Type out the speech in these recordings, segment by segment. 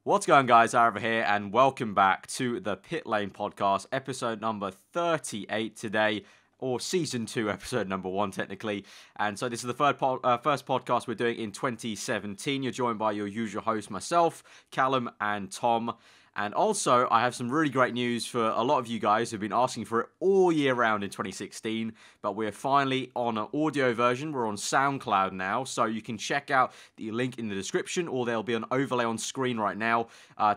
What's going on, guys? Aarava here, and welcome back to the Pitlane podcast, episode number 38 today, or season 2, episode number 1, technically. And so this is the first podcast we're doing in 2017. You're joined by your usual host, myself, Callum, and Tom. And also, I have some really great news for a lot of you guys who've been asking for it all year round in 2016. But we're finally on an audio version. We're on SoundCloud now. So you can check out the link in the description, or there'll be an overlay on screen right now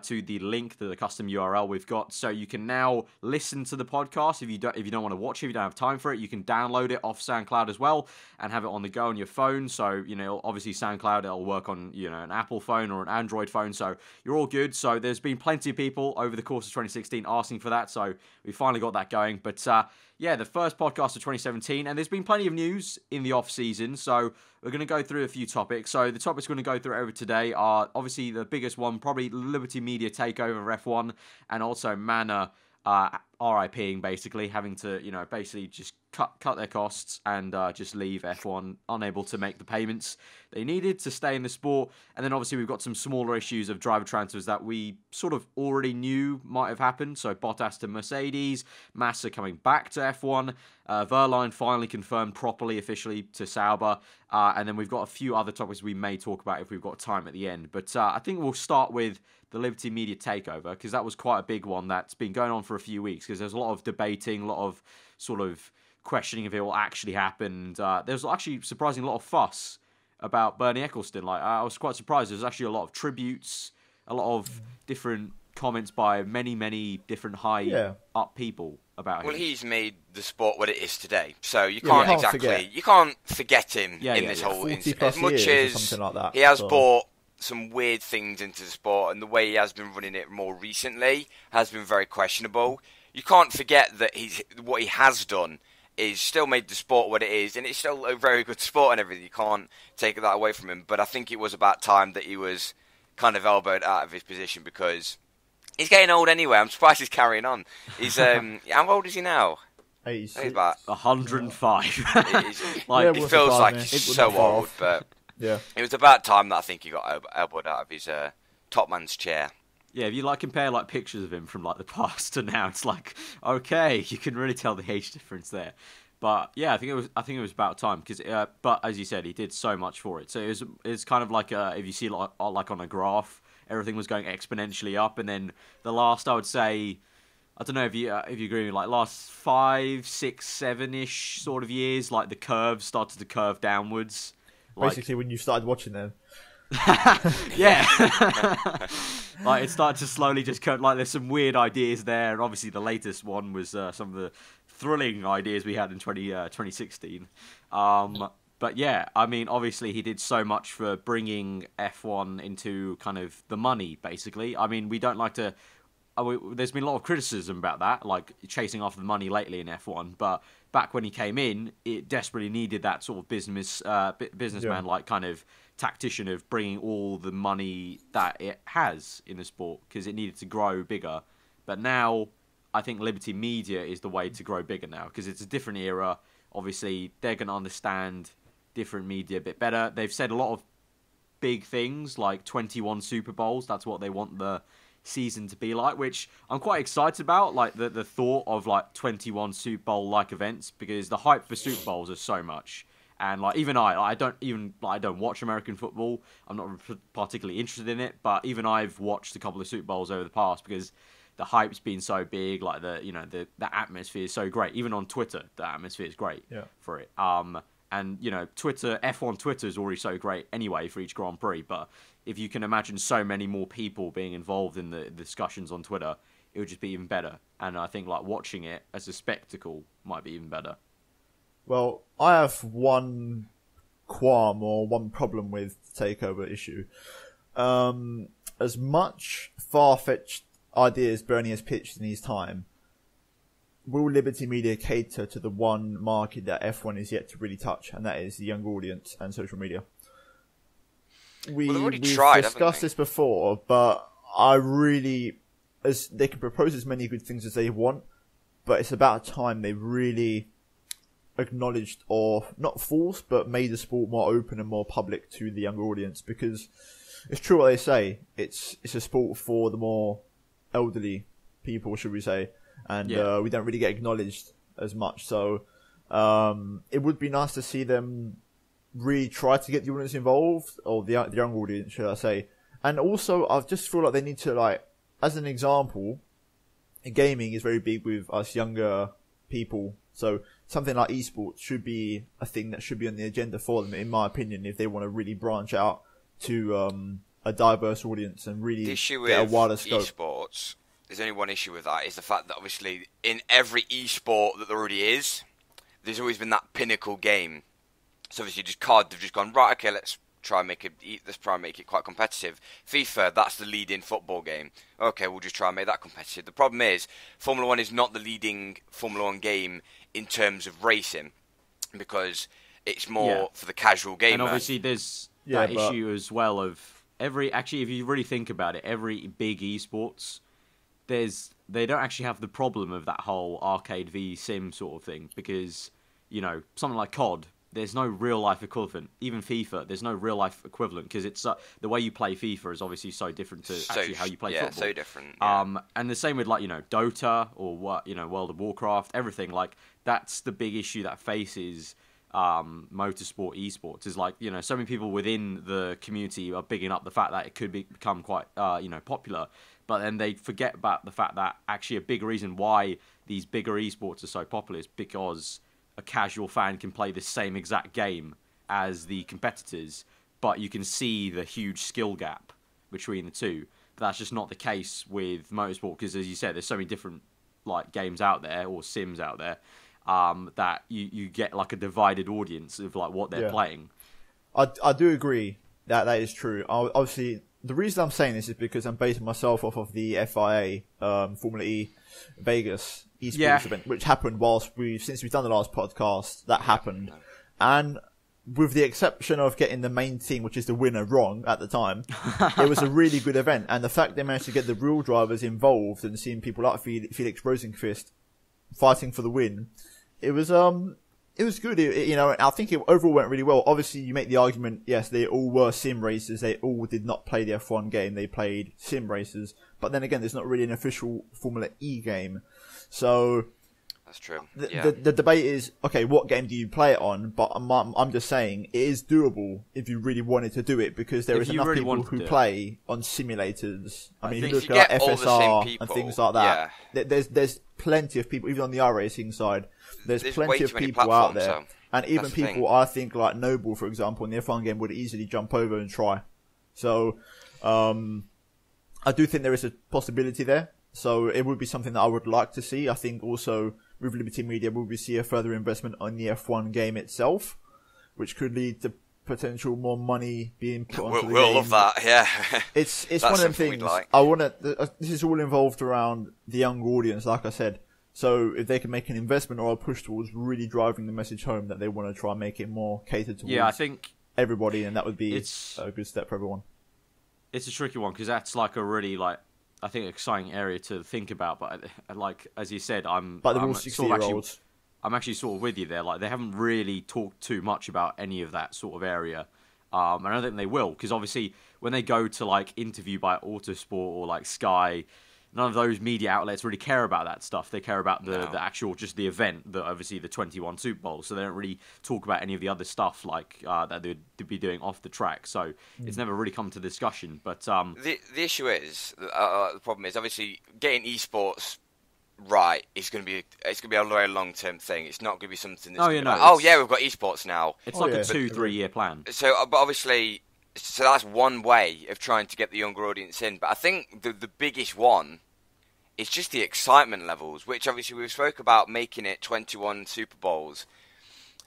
to the link to the custom URL we've got. So you can now listen to the podcast. If you don't want to watch it, if you don't have time for it, you can download it off SoundCloud as well and have it on the go on your phone. So, obviously SoundCloud, it'll work on, an Apple phone or an Android phone. So you're all good. So there's been plenty of people over the course of 2016 asking for that, so we finally got that going. But the first podcast of 2017, and there's been plenty of news in the off season, so we're going to go through a few topics. So the topics we're going to go through over today are obviously the biggest one, probably Liberty Media takeover of F1, and also Manor RIPing, basically having to basically just cut their costs and just leave F1 unable to make the payments they needed to stay in the sport. And then obviously we've got some smaller issues of driver transfers that we sort of already knew might have happened. So Bottas to Mercedes, Massa coming back to F1, Verline finally confirmed properly officially to Sauber, and then we've got a few other topics we may talk about if we've got time at the end. But I think we'll start with the Liberty Media takeover, because that was quite a big one that's been going on for a few weeks, because there's a lot of debating, a lot of sort of questioning if it will actually happen. There's actually surprisingly a lot of fuss about Bernie Ecclestone. I was quite surprised. There's actually a lot of tributes, a lot of different comments by many different high-up people about him. Well, he's made the sport what it is today, so you can't forget him in this whole instance. As much as like that, he has brought some weird things into the sport, and the way he has been running it more recently has been very questionable. You can't forget that what he has done is still made the sport what it is, and it's still a very good sport and everything. You can't take that away from him. But I think it was about time that he was kind of elbowed out of his position, because he's getting old anyway. I'm surprised he's carrying on. He's how old is he now? He's about 105. It feels like he's so old, but yeah, it was about time that I think he got elbowed out of his top man's chair. Yeah, if you compare pictures of him from the past to now, it's okay, you can really tell the age difference there. But yeah, I think it was about time, because but as you said, he did so much for it. So it's kind of if you see like on a graph, everything was going exponentially up, and then the last, I would say, I don't know if you agree with me, last 5, 6, 7-ish sort of years, the curve started to curve downwards. Basically, when you started watching them. Yeah. It started to slowly just cut. There's some weird ideas there, and obviously the latest one was some of the thrilling ideas we had in 2016. But yeah, I mean, obviously he did so much for bringing F1 into kind of the money, basically. I mean, we don't like to... there's been a lot of criticism about that, chasing after the money lately in F1, but back when he came in, it desperately needed that sort of businessman, kind of tactician of bringing all the money that it has in the sport, because it needed to grow bigger. But now, I think Liberty Media is the way to grow bigger now, because it's a different era. Obviously, they're going to understand different media a bit better. They've said a lot of big things, like 21 Super Bowls. That's what they want the season to be like, which I'm quite excited about, the thought of 21 Super Bowl events, because the hype for Super Bowls is so much. And even I don't watch American football. I'm not particularly interested in it, but even I've watched a couple of Super Bowls over the past, because the hype's been so big. The atmosphere is so great. Even on Twitter, the atmosphere is great for it. And Twitter, F1 Twitter is already so great anyway for each Grand Prix. But if you can imagine so many more people being involved in the discussions on Twitter, it would just be even better. And I think watching it as a spectacle might be even better. Well, I have one qualm or one problem with the takeover issue. As much far-fetched ideas Bernie has pitched in his time, will Liberty Media cater to the one market that F1 is yet to really touch, and that is the younger audience and social media? We've discussed this before, but as they can propose as many good things as they want, but it's about time they really acknowledged, or not forced, but made the sport more open and more public to the younger audience, because it's true what they say. It's a sport for the more elderly people, should we say, and we don't really get acknowledged as much. So it would be nice to see them really try to get the audience involved, or the young audience, should I say. And also, I just feel like they need to, like, as an example, gaming is very big with us younger people. So something like esports should be a thing that should be on the agenda for them, in my opinion, if they want to really branch out to a diverse audience and really get a wider scope. Esports, there's only one issue with that, is the fact that obviously in every esport that there already is, there's always been that pinnacle game. So obviously they've just gone, right, okay, let's try and make it quite competitive. FIFA, that's the leading football game. Okay, we'll just try and make that competitive. The problem is, Formula 1 is not the leading Formula 1 game in terms of racing, because it's more for the casual gamer. And obviously there's that issue as well of if you really think about it, every big esports, they don't actually have the problem of that whole arcade v sim sort of thing, because, you know, something like COD, there's no real life equivalent. Even FIFA, there's no real life equivalent, because it's the way you play FIFA is obviously so different to actually how you play football. Yeah, so different. Yeah. And the same with, like, you know, Dota or World of Warcraft, everything. Like, that's the big issue that faces motorsport esports, is, like, you know, so many people within the community are bigging up the fact that it could become quite popular, but then they forget about the fact that actually a big reason why these bigger esports are so popular is because a casual fan can play the same exact game as the competitors, but you can see the huge skill gap between the two. But that's just not the case with motorsport, because, as you said, there's so many different, like, games out there, or sims out there, that you get, like, a divided audience of, like, what they're playing. I do agree that is true. Obviously, the reason I'm saying this is because I'm basing myself off of the FIA Formula E Vegas esports event, which happened since we've done the last podcast. That happened, and with the exception of getting the main team, which is the winner, wrong at the time, it was a really good event. And the fact they managed to get the real drivers involved and seeing people like Felix Rosenqvist fighting for the win, it was good. I think it overall went really well. Obviously, you make the argument, yes, they all were sim racers. They all did not play the F1 game. They played sim racers. But then again, there's not really an official Formula E game. So that's true. The debate is, okay, what game do you play it on? But I'm just saying it is doable if you really wanted to do it, because there is enough people who play on simulators. I mean, if you look at FSR and things like that, there's plenty of people, even on the iRacing side. There's plenty of people out there, and even people I think like Noble, for example, in the F1 game would easily jump over and try. So I do think there is a possibility there. So it would be something that I would like to see. I think also with Liberty Media, will we see a further investment on the F1 game itself, which could lead to potential more money being put onto the game. We'll love that, yeah. It's one of them things. Like. This is all involved around the young audience, like I said. So if they can make an investment or a push towards really driving the message home that they want to try and make it more catered towards I think everybody, and that would be a good step for everyone. It's a tricky one, because that's like a really, like, I think, exciting area to think about. But, like, as you said, I'm actually sort of with you there. Like, they haven't really talked too much about any of that sort of area. And I don't think they will, because obviously when they go to, like, interview by Autosport or, like, Sky, none of those media outlets really care about that stuff. They care about the actual, just the event, obviously the 21 Super Bowl. So they don't really talk about any of the other stuff, like, that they'd be doing off the track. So it's never really come to discussion. But the issue is, the problem is, obviously, getting esports right is going to be a very long-term thing. It's not going to be something that's we've got esports now. It's like a 2-3 year plan. So, but obviously, so that's one way of trying to get the younger audience in. But I think the biggest one is just the excitement levels, which obviously we've spoke about making it 21 Super Bowls.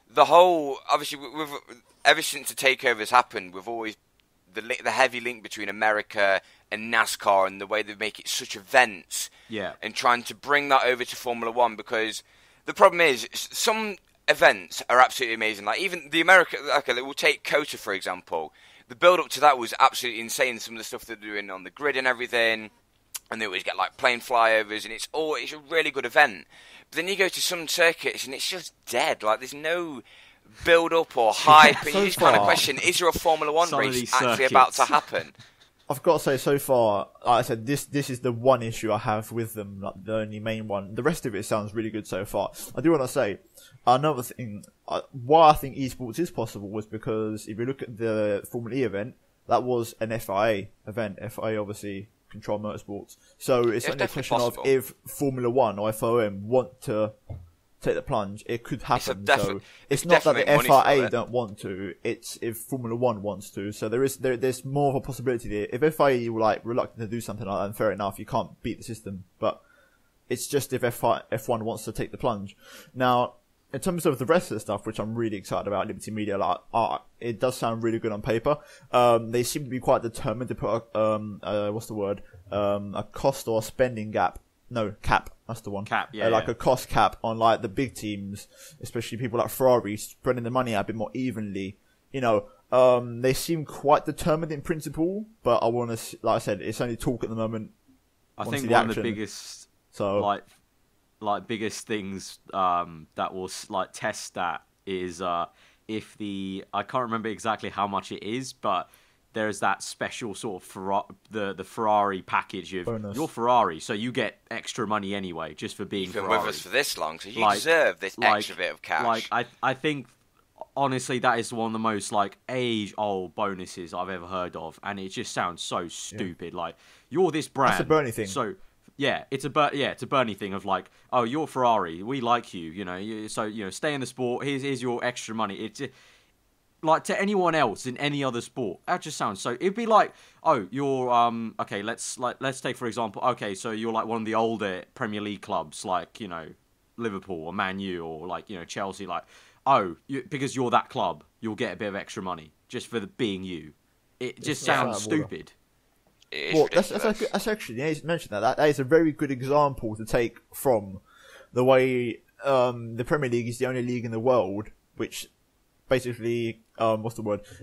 The whole, obviously, ever since the takeovers happened, we've always the heavy link between America and NASCAR and the way they make it such events. Yeah. And trying to bring that over to Formula One, because the problem is some events are absolutely amazing. Like even the we'll take COTA for example. The build up to that was absolutely insane. Some of the stuff they're doing on the grid and everything. And they always get like plane flyovers, and it's a really good event. But then you go to some circuits, and it's just dead. Like there's no build up or hype, and so you just kind of far. question: is there a Formula One Some of race these actually circuits. about to happen? I've got to say, so far, like I said, this is the one issue I have with them, like the only main one. The rest of it sounds really good so far. I do want to say, another thing, why I think esports is possible was because if you look at the Formula E event, that was an FIA event. FIA obviously control motorsports. So it's only a question possible. of if Formula One or FOM want to take the plunge, it could happen. So it's not that the FIA don't want to, it's if Formula One wants to. So there's more of a possibility there. If FIA were like reluctant to do something like that, then fair enough, you can't beat the system. But it's just if F1 wants to take the plunge. Now, in terms of the rest of the stuff, which I'm really excited about, Liberty Media, like, it does sound really good on paper. They seem to be quite determined to put a cost or spending cap. No, cap. That's the one. Cap, yeah. Like a cost cap on like the big teams, especially people like Ferrari, spreading the money out a bit more evenly. You know, they seem quite determined in principle, but I want to, like I said, it's only talk at the moment. I think one of the biggest, biggest things that will like test that is if I can't remember exactly how much it is, but there's that special sort of the Ferrari package of bonus. You're Ferrari, so you get extra money anyway just for being Ferrari. You've Ferrari. been with us for this long, so you deserve this extra bit of cash. I think honestly that is one of the most like age-old bonuses I've ever heard of, and it just sounds so stupid. Yeah. Like, you're this brand. That's a Bernie thing. So yeah, it's a Bernie thing of like, oh, you're Ferrari, we like you, you know, so you know, stay in the sport. Here's your extra money. It's like, to anyone else in any other sport, that just sounds so. It'd be like, oh, you're okay. Let's take for example. Okay, so you're like one of the older Premier League clubs, like, you know, Liverpool or Man U or like, you know, Chelsea. Like, oh, because you're that club, you'll get a bit of extra money just for being you. It just sounds stupid. Well, that's actually, yeah, you mentioned that is a very good example to take from the way the Premier League is the only league in the world which basically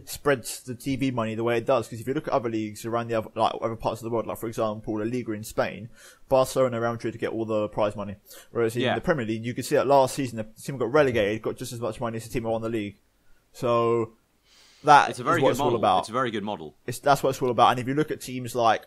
spreads the TV money the way it does. Because if you look at other leagues around the other parts of the world, like for example La Liga in Spain, Barcelona around trying to get all the prize money, whereas in the Premier League you could see that last season the team got relegated got just as much money as the team who won the league. So it's a very good model. All about. It's a very good model. That's what it's all about. And if you look at teams like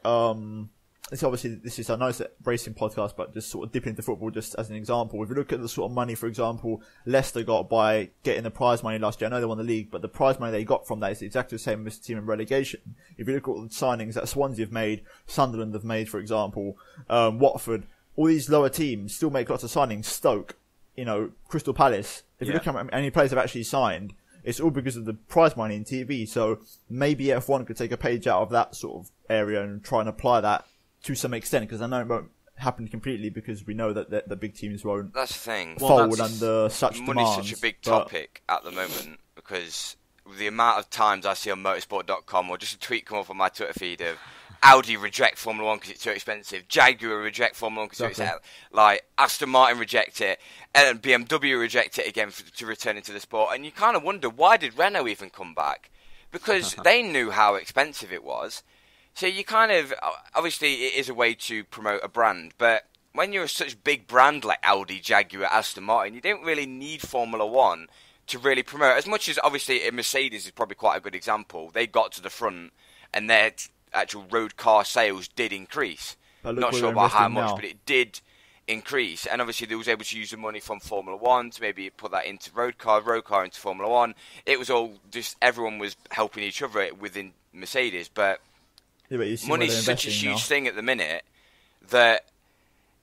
this is, I know it's a racing podcast, but just sort of dipping into football just as an example. If you look at the sort of money, for example, Leicester got by getting the prize money last year. I know they won the league, but the prize money they got from that is exactly the same as the team in relegation. If you look at all the signings that Swansea have made, Sunderland have made, for example, Watford, all these lower teams still make lots of signings. Stoke, you know, Crystal Palace. If you look at how many players have actually signed, it's all because of the prize money in TV. So maybe F1 could take a page out of that sort of area and try and apply that to some extent, because I know it won't happen completely, because we know that the big teams won't. That's the thing. Fold under such money's demands. Such a big topic at the moment, because the amount of times I see on motorsport.com or just a tweet come up on my Twitter feed of Audi reject Formula 1 because it's too expensive, Jaguar reject Formula 1 because it's like Aston Martin reject it, and BMW reject it again to return into the sport. And you kind of wonder, why did Renault even come back? Because they knew how expensive it was. So you kind of, obviously it is a way to promote a brand, but when you're such a big brand like Audi, Jaguar, Aston Martin, you don't really need Formula 1 to really promote. As much as obviously Mercedes is probably quite a good example. They got to the front and their actual road car sales did increase. Not sure about how much, but it did increase. And obviously they was able to use the money from Formula 1 to maybe put that into road car into Formula 1. It was all just, everyone was helping each other within Mercedes, but money's such a huge thing at the minute that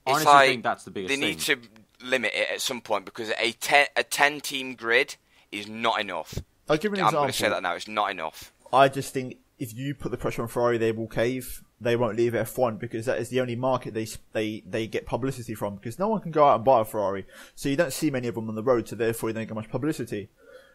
it's I think that's the biggest thing. They need to limit it at some point, because a 10-team grid is not enough. I'll give you an example. I'm going to say that now. It's not enough. I just think if you put the pressure on Ferrari, they will cave. They won't leave F1, because that is the only market they get publicity from, because no one can go out and buy a Ferrari. So you don't see many of them on the road, so therefore you don't get much publicity.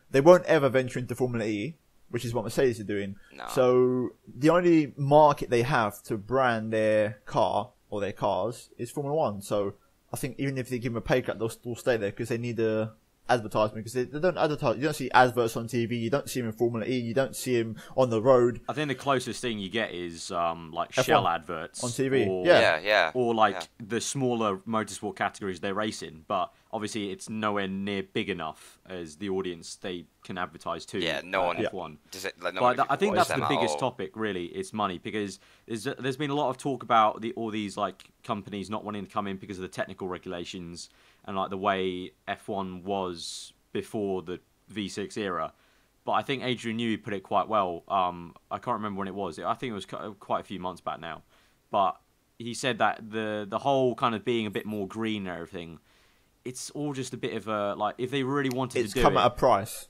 They won't ever venture into Formula E, which is what Mercedes are doing. No. So the only market they have to brand their car or their cars is Formula 1. So I think even if they give them a pay cut, they'll still stay there, because they need a advertisement, because they don't advertise. You don't see adverts on TV. You don't see him in Formula E. You don't see him on the road. I think the closest thing you get is like F1 Shell adverts on TV. or like the smaller motorsport categories they race in. But obviously, it's nowhere near big enough as the audience they can advertise to. Yeah, no one. F1. Does it, like, no But one I think that's the biggest all. topic. Really, it's money, because there's been a lot of talk about all these like companies not wanting to come in because of the technical regulations and like the way F1 was before the V6 era. But I think Adrian Newey put it quite well. I can't remember when it was. I think it was quite a few months back now. But he said that the whole kind of being a bit more green and everything, it's all just a bit of a, like, if they really wanted to do it... It's come at a price.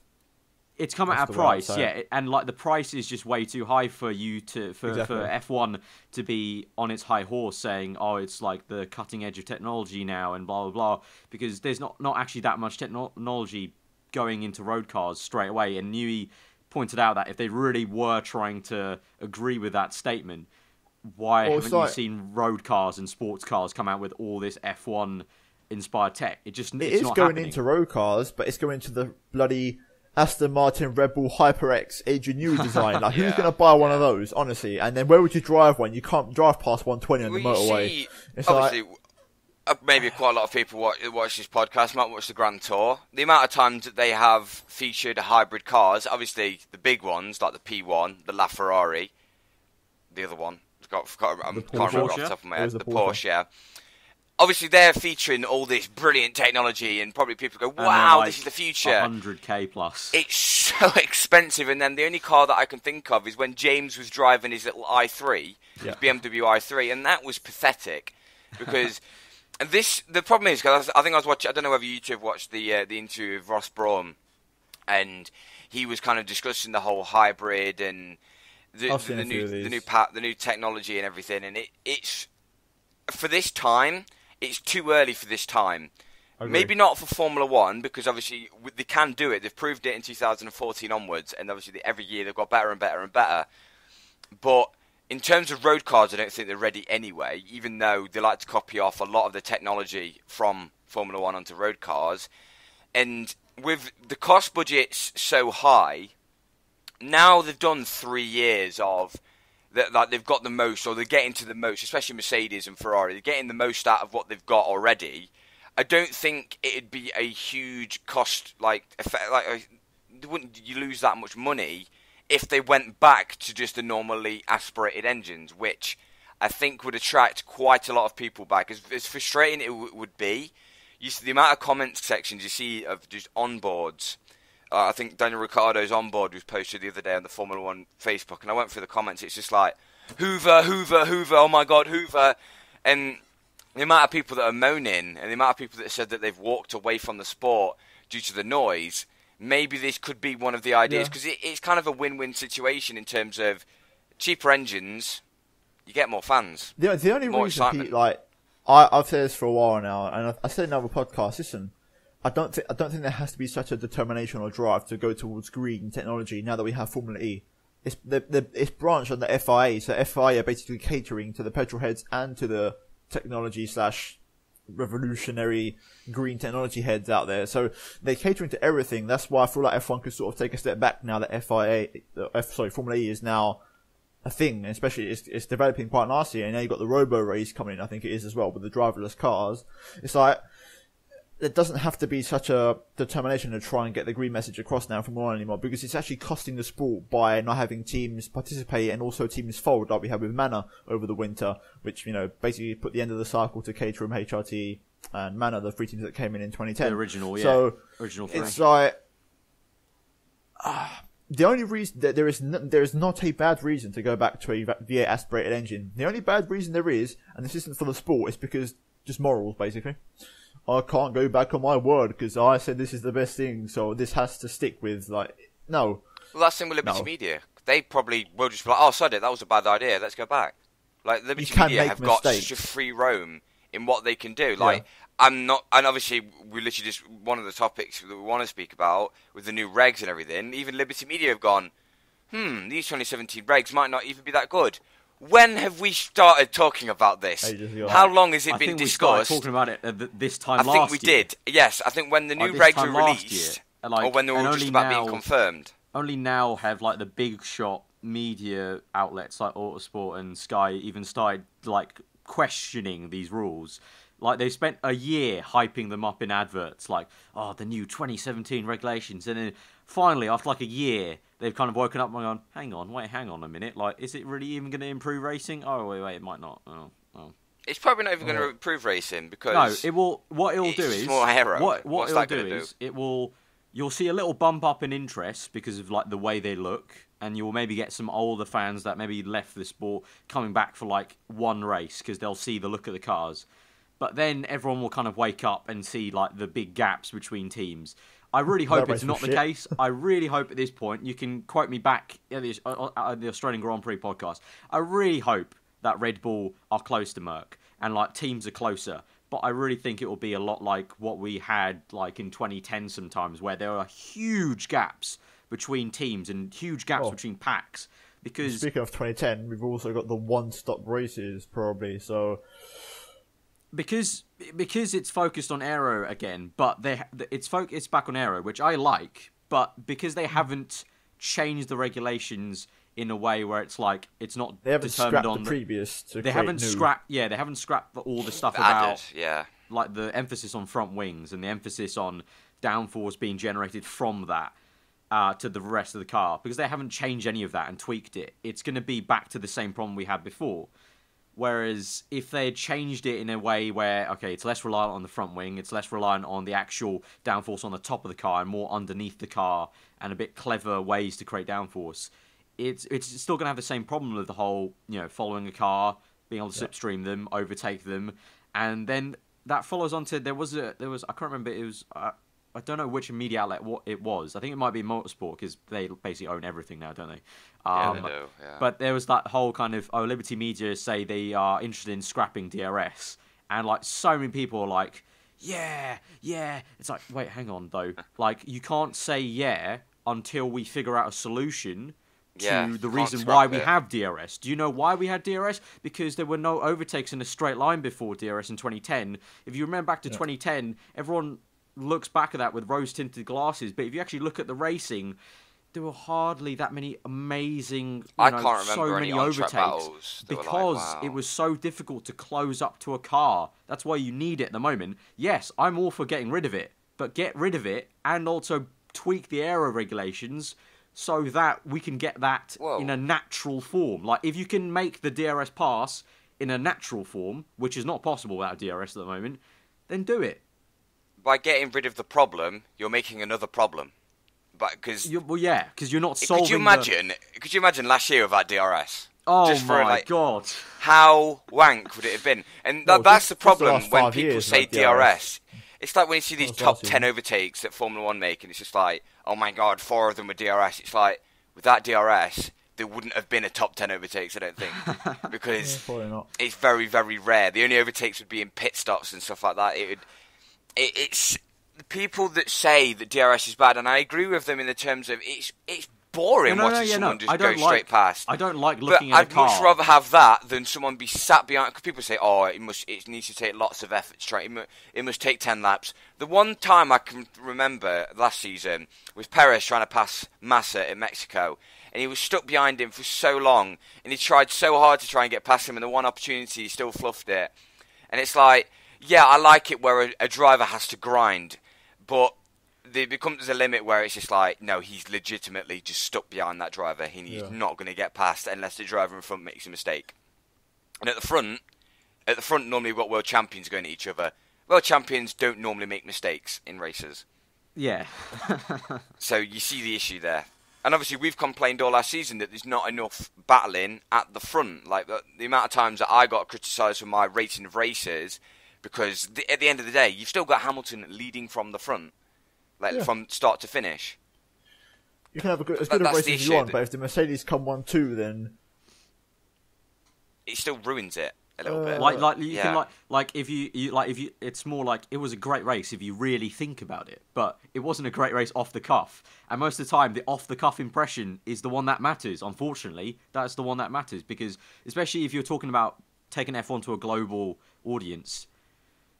It's come at a price, yeah. And like the price is just way too high for you to for F1 to be on its high horse saying, oh, it's like the cutting edge of technology now and blah, blah, blah. Because there's not actually that much technology going into road cars straight away. And Newey pointed out that if they really were trying to agree with that statement, why haven't you seen road cars and sports cars come out with all this F1 inspired tech? It's not going happening. Into road cars, but it's going into the bloody Aston Martin Red Bull HyperX Adrian Newey design. Like, who's going to buy one of those, honestly? And then where would you drive one? You can't drive past 120 on the motorway. Obviously, maybe quite a lot of people watch this podcast might watch the Grand Tour. The amount of times that they have featured hybrid cars, obviously the big ones like the P1, the Ferrari, the other one, I can't remember off the top of my head, the Porsche, yeah. Obviously, they're featuring all this brilliant technology, and probably people go, wow, this is the future. 100k plus. It's so expensive, and then the only car that I can think of is when James was driving his little i3, his BMW i3, and that was pathetic, because the problem is, because I think I was watching, I don't know whether you two have watched the interview with Ross Brawn, and he was kind of discussing the whole hybrid and the new technology and everything, and it's for this time. It's too early for this time. Maybe not for Formula 1, because obviously they can do it. They've proved it in 2014 onwards, and obviously every year they've got better and better and better. But in terms of road cars, I don't think they're ready anyway, even though they like to copy off a lot of the technology from Formula 1 onto road cars. And with the cost budgets so high, now they've done 3 years of... that they've got the most, or they're getting to the most, especially Mercedes and Ferrari, they're getting the most out of what they've got already. I don't think it'd be a huge cost, wouldn't you lose that much money if they went back to just the normally aspirated engines, which I think would attract quite a lot of people back. As frustrating it would be, you see the amount of comment sections you see of just onboards. I think Daniel Ricciardo's onboard was posted the other day on the Formula 1 Facebook, and I went through the comments. It's just like, Hoover, Hoover, Hoover, oh my God, Hoover. And the amount of people that are moaning, and the amount of people that said that they've walked away from the sport due to the noise, maybe this could be one of the ideas, because it's kind of a win-win situation in terms of cheaper engines, you get more fans. The only reason, I've said this for a while now, and I said in another podcast, listen, I don't think there has to be such a determination or drive to go towards green technology now that we have Formula E. It's branched on the FIA, so FIA are basically catering to the petrol heads and to the technology / revolutionary green technology heads out there. So they're catering to everything. That's why I feel like F1 could sort of take a step back now that Formula E is now a thing, and especially it's developing quite nicely. And now you've got the Robo race coming in, I think it is as well, with the driverless cars. It's like, there doesn't have to be such a determination to try and get the green message across now from one anymore, because it's actually costing the sport by not having teams participate and also teams fold, like we had with Manor over the winter, which, basically put the end of the cycle to Caterham, HRT, and Manor, the 3 teams that came in 2010. The original, yeah. So, original 3. It's like, the only reason that there is not a bad reason to go back to a V8 aspirated engine. The only bad reason there is, and this isn't for the sport, is because just morals, basically. I can't go back on my word because I said this is the best thing, so this has to stick with, no. Well, that's the thing with Liberty Media. They probably will just be like, oh, sod it, that was a bad idea, let's go back. Liberty Media have got such a free roam in what they can do. I'm not, and obviously, we literally just, one of the topics that we want to speak about with the new regs and everything, even Liberty Media have gone, these 2017 regs might not even be that good. when have we started talking about this? Ages ago. How long has it I been think we started discussed? talking about it this time I last think we year. did. Yes, I think when the new This regs time were last released, year, like, or when they were and just only about now- being confirmed. Only now have like the big shot media outlets like Autosport and Sky even started like questioning these rules. Like they spent a year hyping them up in adverts, like, oh, the new 2017 regulations, and then finally, after like a year, they've kind of woken up and gone, hang on a minute, like, is it really even going to improve racing? Oh, wait, it might not. Oh. It's probably not even going to improve racing because No, it will. What it will do is more aero. what What's it will that do gonna is it will. You'll see a little bump up in interest because of like the way they look, and you'll maybe get some older fans that maybe left the sport coming back for like one race because they'll see the look of the cars. But then everyone will kind of wake up and see like the big gaps between teams. I really hope That it's race not was the shit. case. I really hope at this point, you can quote me back at the Australian Grand Prix podcast. I really hope that Red Bull are close to Merc and like teams are closer. But I really think it will be a lot like what we had like in 2010 sometimes, where there are huge gaps between teams and huge gaps between packs. Because Speaking of 2010, we've also got the one-stop races probably. So because it's focused on aero again, but it's back on aero, which I like. But because they haven't changed the regulations in a way where it's like it's not they haven't determined scrapped on the previous to they create haven't new. scrapped all the stuff added. about Yeah, like the emphasis on front wings and the emphasis on downforce being generated from that to the rest of the car, because they haven't changed any of that and tweaked it. It's going to be back to the same problem we had before. Whereas if they had changed it in a way where, okay, it's less reliant on the front wing, it's less reliant on the actual downforce on the top of the car and more underneath the car, and a bit clever ways to create downforce, it's still going to have the same problem of the whole, following a car, being able to slipstream them, overtake them, and then that follows on to there was I can't remember, it was I don't know which media outlet it was. I think it might be Motorsport because they basically own everything now, don't they? Yeah, they do. Yeah. But there was that whole kind of Liberty Media say they are interested in scrapping DRS, and like so many people are like, yeah. It's like, wait, hang on though. Like you can't say yeah until we figure out a solution to the reason why we have DRS. Do you know why we had DRS? Because there were no overtakes in a straight line before DRS in 2010. If you remember back to 2010, everyone looks back at that with rose-tinted glasses. But if you actually look at the racing, there were hardly that many amazing, I can't remember so any many on-track overtakes battles that were because like, wow. it was so difficult to close up to a car. That's why you need it at the moment. Yes, I'm all for getting rid of it, but get rid of it and also tweak the aero regulations so that we can get that in a natural form. Like, if you can make the DRS pass in a natural form, which is not possible without DRS at the moment, then do it. By getting rid of the problem, you're making another problem. But because you're not solving. Could you imagine last year without DRS? Oh just for, my god! How wank would it have been? And that's the problem when people say DRS. It's like when you see these top 10 overtakes that Formula 1 make, and it's just like, oh my god, 4 of them were DRS. It's like, without DRS, there wouldn't have been a top 10 overtakes, I don't think. Because it's very, very rare. The only overtakes would be in pit stops and stuff like that. It's the people that say that DRS is bad, and I agree with them in the terms of it's boring watching someone just go straight past. I don't like looking at a car. I'd much rather have that than someone be sat behind. Because people say, "Oh, it needs to take lots of effort to try. It must take 10 laps." The one time I can remember last season was Perez trying to pass Massa in Mexico, and he was stuck behind him for so long, and he tried so hard to try and get past him, and the one opportunity he still fluffed it. And it's like, yeah, I like it where a driver has to grind, but there becomes a limit where it's just like, no, he's legitimately just stuck behind that driver. He's not going to get past unless the driver in front makes a mistake. And at the front normally we've got world champions going at each other. World champions don't normally make mistakes in races. Yeah. So you see the issue there. And obviously we've complained all last season that there's not enough battling at the front. Like the amount of times that I got criticised for my rating of races, because at the end of the day, you've still got Hamilton leading from the front. From start to finish. You can have as good a race as you want, but if the Mercedes come 1-2, then it still ruins it. a little bit. It's more like it was a great race if you really think about it, but it wasn't a great race off the cuff. And most of the time, the off the cuff impression is the one that matters. Unfortunately, that's the one that matters because, especially if you're talking about taking F1 to a global audience.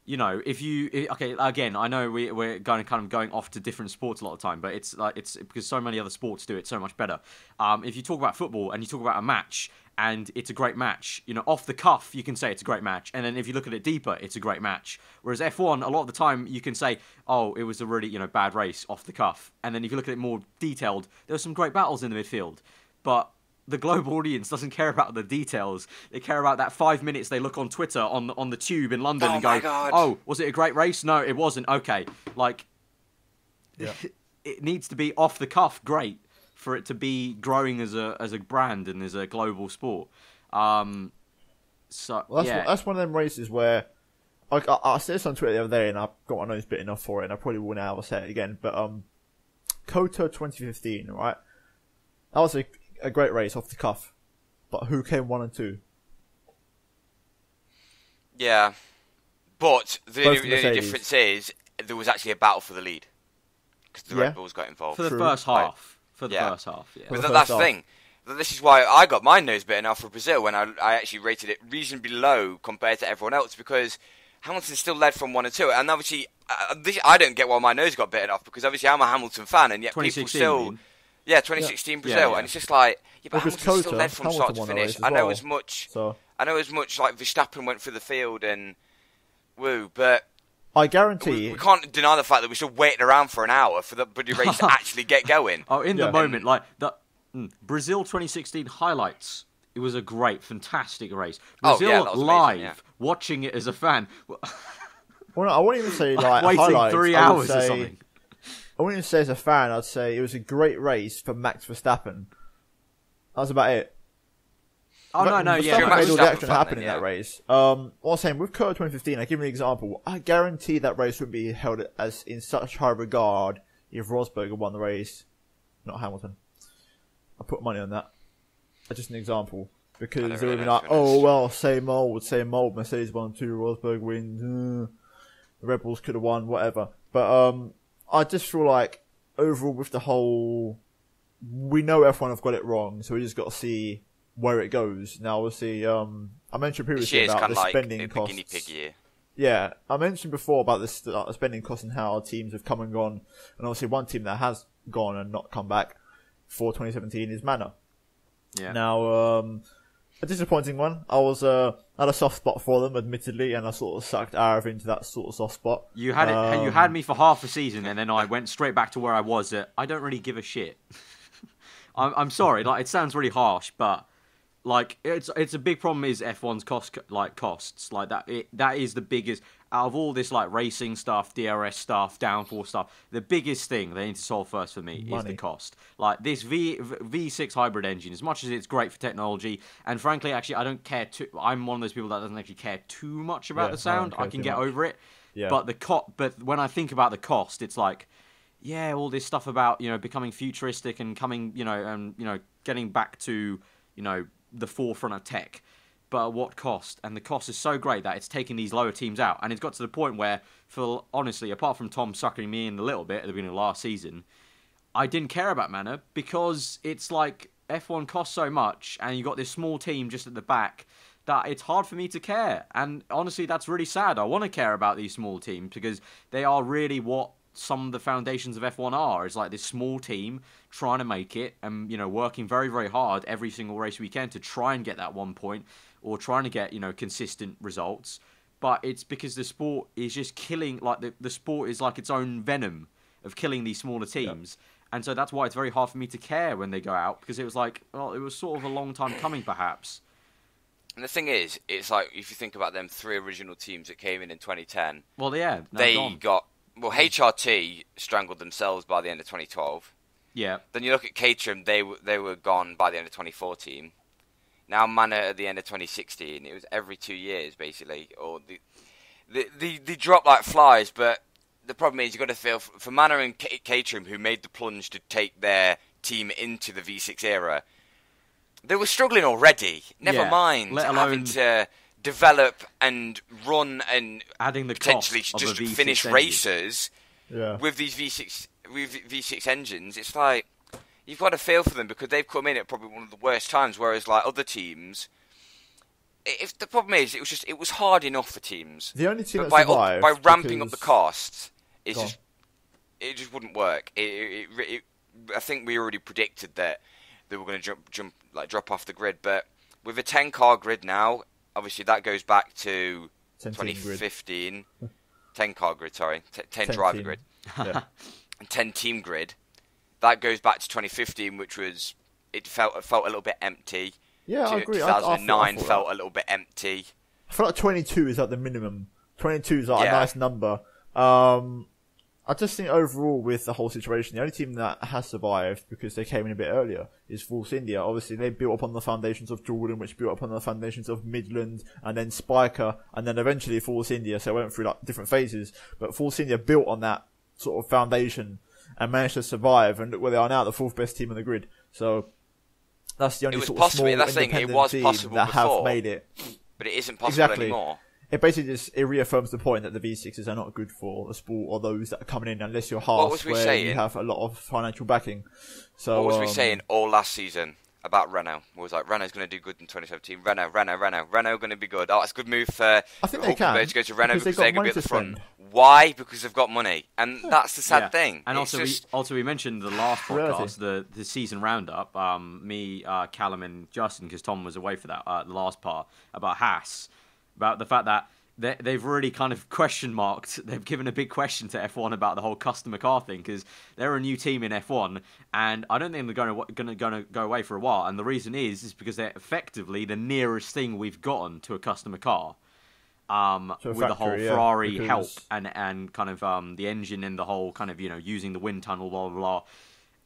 You know, again, I know we're kind of going off to different sports a lot of the time, but it's because so many other sports do it so much better. If you talk about football and you talk about a match and it's a great match, you know, off the cuff you can say it's a great match, and then if you look at it deeper, it's a great match. Whereas F1, a lot of the time you can say, oh, it was a really bad race off the cuff, and then if you look at it more detailed, there were some great battles in the midfield, but the global audience doesn't care about the details. They care about that 5 minutes they look on Twitter on the tube in London and go, oh, was it a great race? No, it wasn't. Okay. It needs to be off the cuff great for it to be growing as a brand and as a global sport. That's one of them races where I said this on Twitter the other day and I got my nose bitten off for it and I probably will now say it again. But Koto 2015, right? That was a great race off the cuff, but who came 1 and 2? Yeah, but the only difference is there was actually a battle for the lead because the Red Bulls got involved for the first half. First half, yeah. But that's the thing. This is why I got my nose bitten off for Brazil when I actually rated it reasonably low compared to everyone else because Hamilton still led from 1 and 2, and obviously I don't get why my nose got bitten off because obviously I'm a Hamilton fan, and yet people still. Yeah, 2016 Brazil, and it's just like, but Hamilton still led from start to finish. I know as much like Verstappen went through the field and but I guarantee we can't deny the fact that we still waited around for an hour for the bloody race to actually get going. The moment, like the Brazil 2016 highlights. It was a great, fantastic race. Brazil live, watching it as a fan. Well, I wouldn't even say like waiting highlights. 3 hours or something. I wouldn't even say as a fan, I'd say it was a great race for Max Verstappen. That's about it. Verstappen made all the action happen in that race. What I'm saying, with Koto 2015, I give you an example. I guarantee that race would be held as in such high regard if Rosberg had won the race, not Hamilton. I put money on that. Just an example. Because they would be like, oh, well, same old, Mercedes won 2, Rosberg wins, the Red Bulls could have won, whatever. But, I just feel like overall with the whole, we know F1 have got it wrong, so we just got to see where it goes. Now, obviously, I mentioned previously about the spending costs. Guinea pig year. Yeah, I mentioned before about this spending costs and how teams have come and gone, and obviously one team that has gone and not come back for 2017 is Manor. Yeah. Now, a disappointing one. I was had a soft spot for them, admittedly, and I sort of sucked aarava into that sort of soft spot. You had me for half a season, and then I went straight back to where I was. I don't really give a shit. I'm sorry, like it sounds really harsh, but like it's a big problem. Is F1's costs like that? That is the biggest out of all this like racing stuff, DRS stuff, downforce stuff. The biggest thing they need to solve first for me is the cost. Like this V6 hybrid engine, as much as it's great for technology, and frankly, actually, I don't care too. I'm one of those people that doesn't actually care too much about the sound. I can get over it. Yeah. But when I think about the cost, it's like, yeah, all this stuff about becoming futuristic and coming getting back to the forefront of tech. But at what cost? And the cost is so great that it's taking these lower teams out. And it's got to the point where, honestly, apart from Tom suckering me in a little bit at the beginning of last season, I didn't care about Manor because it's like F1 costs so much and you got this small team just at the back that it's hard for me to care. And honestly, that's really sad. I want to care about these small teams because they are really what some of the foundations of F1 are. It's like this small team trying to make it and, working very, very hard every single race weekend to try and get that 1 point. Or trying to get, consistent results. But it's because the sport is just killing, like, the sport is like its own venom of killing these smaller teams. Yeah. And so that's why it's very hard for me to care when they go out, because it was like, well, it was sort of a long time coming, perhaps. And the thing is, it's like, if you think about them 3 original teams that came in 2010. Well, yeah. HRT strangled themselves by the end of 2012. Yeah. Then you look at Caterham, they were gone by the end of 2014. Now Manor at the end of 2016, it was every 2 years basically, or they drop like flies. But the problem is you've got to feel for Manor and Caterham, who made the plunge to take their team into the V6 era. They were struggling already. Never mind having to develop and run and adding the potentially cost just of a V6 finish engine. races with these V6 engines. It's like you've got to feel for them because they've come in at probably one of the worst times. Whereas like other teams, if the problem is, it was hard enough for teams. The only team that by survived ramping up the costs, it just wouldn't work. I think we already predicted that they were going to drop off the grid, but with a 10-car grid now, obviously that goes back to 2015. 10-car grid, sorry, 10 driver grid, Yeah. and 10-team grid. That goes back to 2015, which was it felt a little bit empty. Yeah, I agree. 2009 I thought felt a little bit empty. I feel like 22 is like the minimum. 22 is like a nice number. I just think overall with the whole situation, the only team that has survived because they came in a bit earlier is Force India. Obviously, they built upon the foundations of Jordan, which built upon the foundations of Midland, and then Spiker, and then eventually Force India. So it went through like different phases. But Force India built on that sort of foundation and managed to survive. And look where they are now, the fourth best team in the grid. So that's the only sort of small independent team that have made it. But it isn't possible anymore. It basically it reaffirms the point that the V6s are not good for the sport or those that are coming in unless you're Haas, where you have a lot of financial backing. So what was we saying all last season about Renault? We was like, Renault's going to do good in 2017. Renault going to be good. Oh, it's a good move for I think they can to go to Renault because they're going to be at the front. Spend. Why? Because they've got money, and that's the sad thing. And it's also we mentioned the last podcast, the season roundup. Me, Callum, and Justin, because Tom was away for that the last part about Haas, about the fact that they've really kind of question marked. They've given a big question to F1 about the whole customer car thing because they're a new team in F1, and I don't think they're going to go away for a while. And the reason is because they're effectively the nearest thing we've gotten to a customer car. With the whole Ferrari help and kind of the engine and the whole kind of using the wind tunnel, blah blah blah.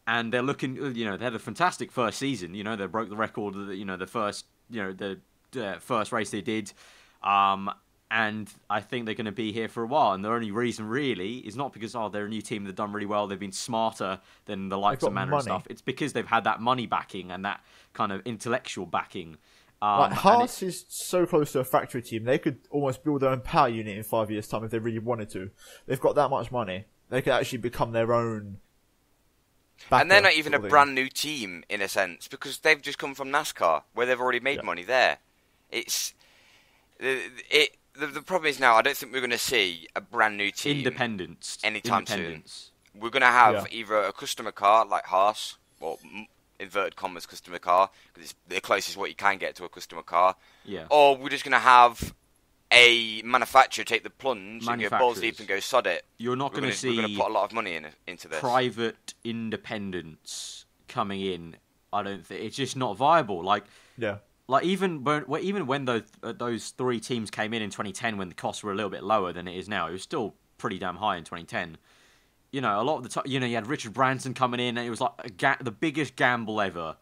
And they're looking, they had a fantastic first season. They broke the record. The first first race they did. And I think they're going to be here for a while. And the only reason, really, is not because, they're a new team, they've done really well, they've been smarter than the likes of Manor and stuff. It's because they've had that money backing and that kind of intellectual backing. Haas is so close to a factory team, they could almost build their own power unit in 5 years' time if they really wanted to. They've got that much money. They could actually become their own and they're not even a brand new team, in a sense, because they've just come from NASCAR, where they've already made money there. The problem is now, I don't think we're going to see a brand new team anytime soon. We're going to have either a customer car like Haas, or inverted commas customer car, because it's the closest what you can get to a customer car. Yeah. Or we're just going to have a manufacturer take the plunge and go balls deep and go sod it. You're not going to see. We're going to put a lot of money into this. Private independents coming in. I don't think it's just not viable. Like even when those three teams came in 2010, when the costs were a little bit lower than it is now, it was still pretty damn high in 2010. A lot of the time, you had Richard Branson coming in, and it was like the biggest gamble ever.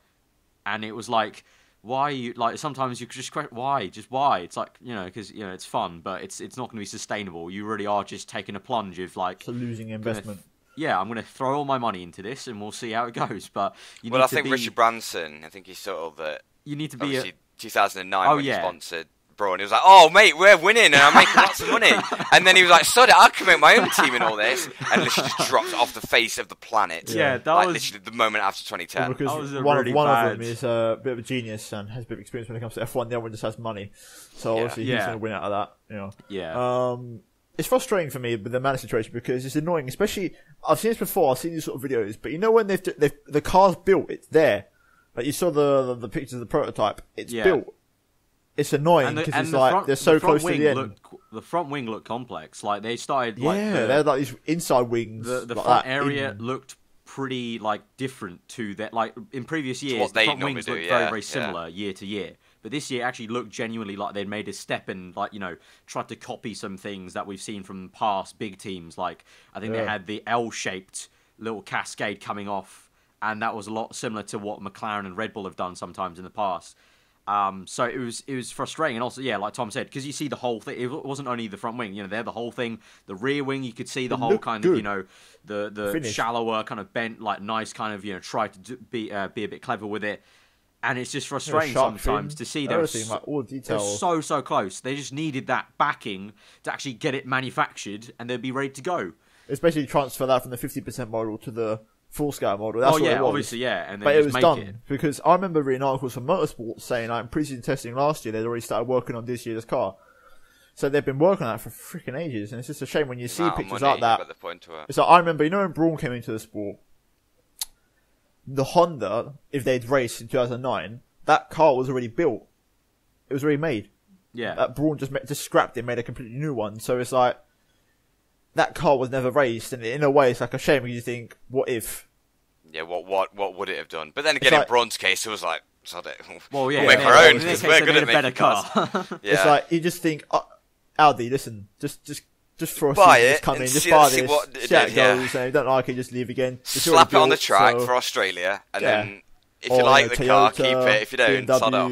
And it was like, why you like? Sometimes you could just question why. It's like because it's fun, but it's not going to be sustainable. You really are just taking a plunge of like it's a losing investment. I'm going to throw all my money into this, and we'll see how it goes. But I think Richard Branson, I think he's sort of the. You need to be 2009 when he sponsored Braun. He was like, "Oh mate, we're winning, and I'm making lots of money." And then he was like, "Sod it, I can make my own team in all this," and literally just dropped off the face of the planet. Yeah, that was literally the moment after 2010. Well, because one of them is a bit of a genius and has a bit of experience when it comes to F1. The other one just has money, so obviously he's going to win out of that. Yeah. It's frustrating for me with the Manor situation because it's annoying. Especially, I've seen this before. I've seen these sort of videos, but when they've the car's built, it's there. Like you saw the pictures of the prototype, it's built. It's annoying because it's like they're so close to the end. The front wing looked complex. Like they started. They had like these inside wings. The front area looked pretty different to that. Like in previous years, the front wings looked very very similar year to year. But this year actually looked genuinely like they'd made a step and tried to copy some things that we've seen from past big teams. Like I think they had the L-shaped little cascade coming off. And that was a lot similar to what McLaren and Red Bull have done sometimes in the past. So it was frustrating. And also, like Tom said, because you see the whole thing. It wasn't only the front wing. They're the whole thing. The rear wing, you could see the whole kind of, the shallower kind of bent, nice kind of, try to be a bit clever with it. And it's just frustrating sometimes to see everything, like all the details. They're so close. They just needed that backing to actually get it manufactured, and they'd be ready to go. Especially transfer that from the 50% model to the full-scale model. That's what it was. Obviously, yeah. And but it was done. Because I remember reading articles from Motorsport saying, like, in pre-season testing last year, they'd already started working on this year's car. So they've been working on that for freaking ages. And it's just a shame when you see pictures like that. It's like, I remember, you know when Braun came into the sport, the Honda, if they'd raced in 2009, that car was already built. It was already made. Yeah. Braun just scrapped it, made a completely new one. So it's like, that car was never raced, and in a way, it's like a shame because you think, what if? Yeah, what would it have done? But then again, in Braun's case, it was like, sod it. Well, yeah, we'll make our own because we're good at making making cars. Yeah. It's like you just think, Audi, listen, just for buy a season, it, just come in, just see buy this, see how it goes, and if you don't like it, just leave again. It's slap it on the built, track so, for Australia, and then if or, you like the Toyota, car, keep it. If you don't, BMW, sod off.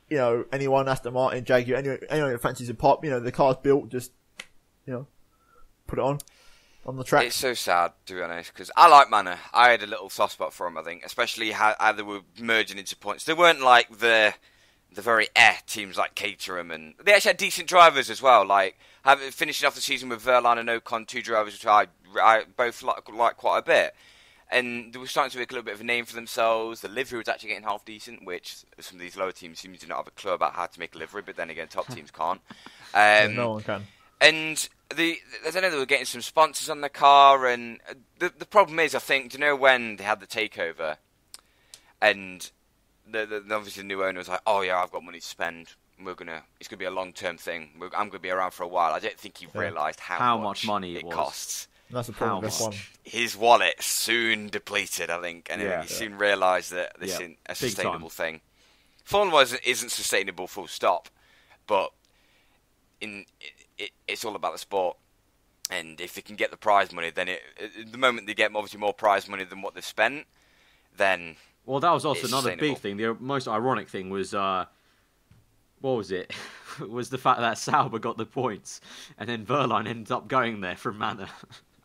You know, anyone, Aston Martin, Jaguar, anyone that fancies a pop, you know, the car's built, just, you know, put it on the track. It's so sad, to be honest, because I like Manor. I had a little soft spot for him, I think, especially how they were merging into points. They weren't like the very teams like Caterham, and they actually had decent drivers as well, like finishing off the season with Verline and Ocon, two drivers which I both like quite a bit. And they were starting to make a little bit of a name for themselves. The livery was actually getting half decent, which some of these lower teams seem to not have a clue about how to make a livery, but then again, top teams can't. No one can. And I don't know, they were getting some sponsors on the car, and the problem is, I think, do you know when they had the takeover, and obviously the new owner was like, oh yeah, I've got money to spend, it's gonna be a long-term thing, I'm gonna be around for a while. I don't think he realised how much money it costs. That's the problem with one. His wallet soon depleted, I think, and he soon realised that this isn't a sustainable thing. Formula 1 isn't sustainable, full stop, but it's all about the sport, and if they can get the prize money, then the moment they get obviously more prize money than what they've spent, then well, that was also another big thing. The most ironic thing was what was it? was the fact that Sauber got the points, and then Verline ended up going there from Manor.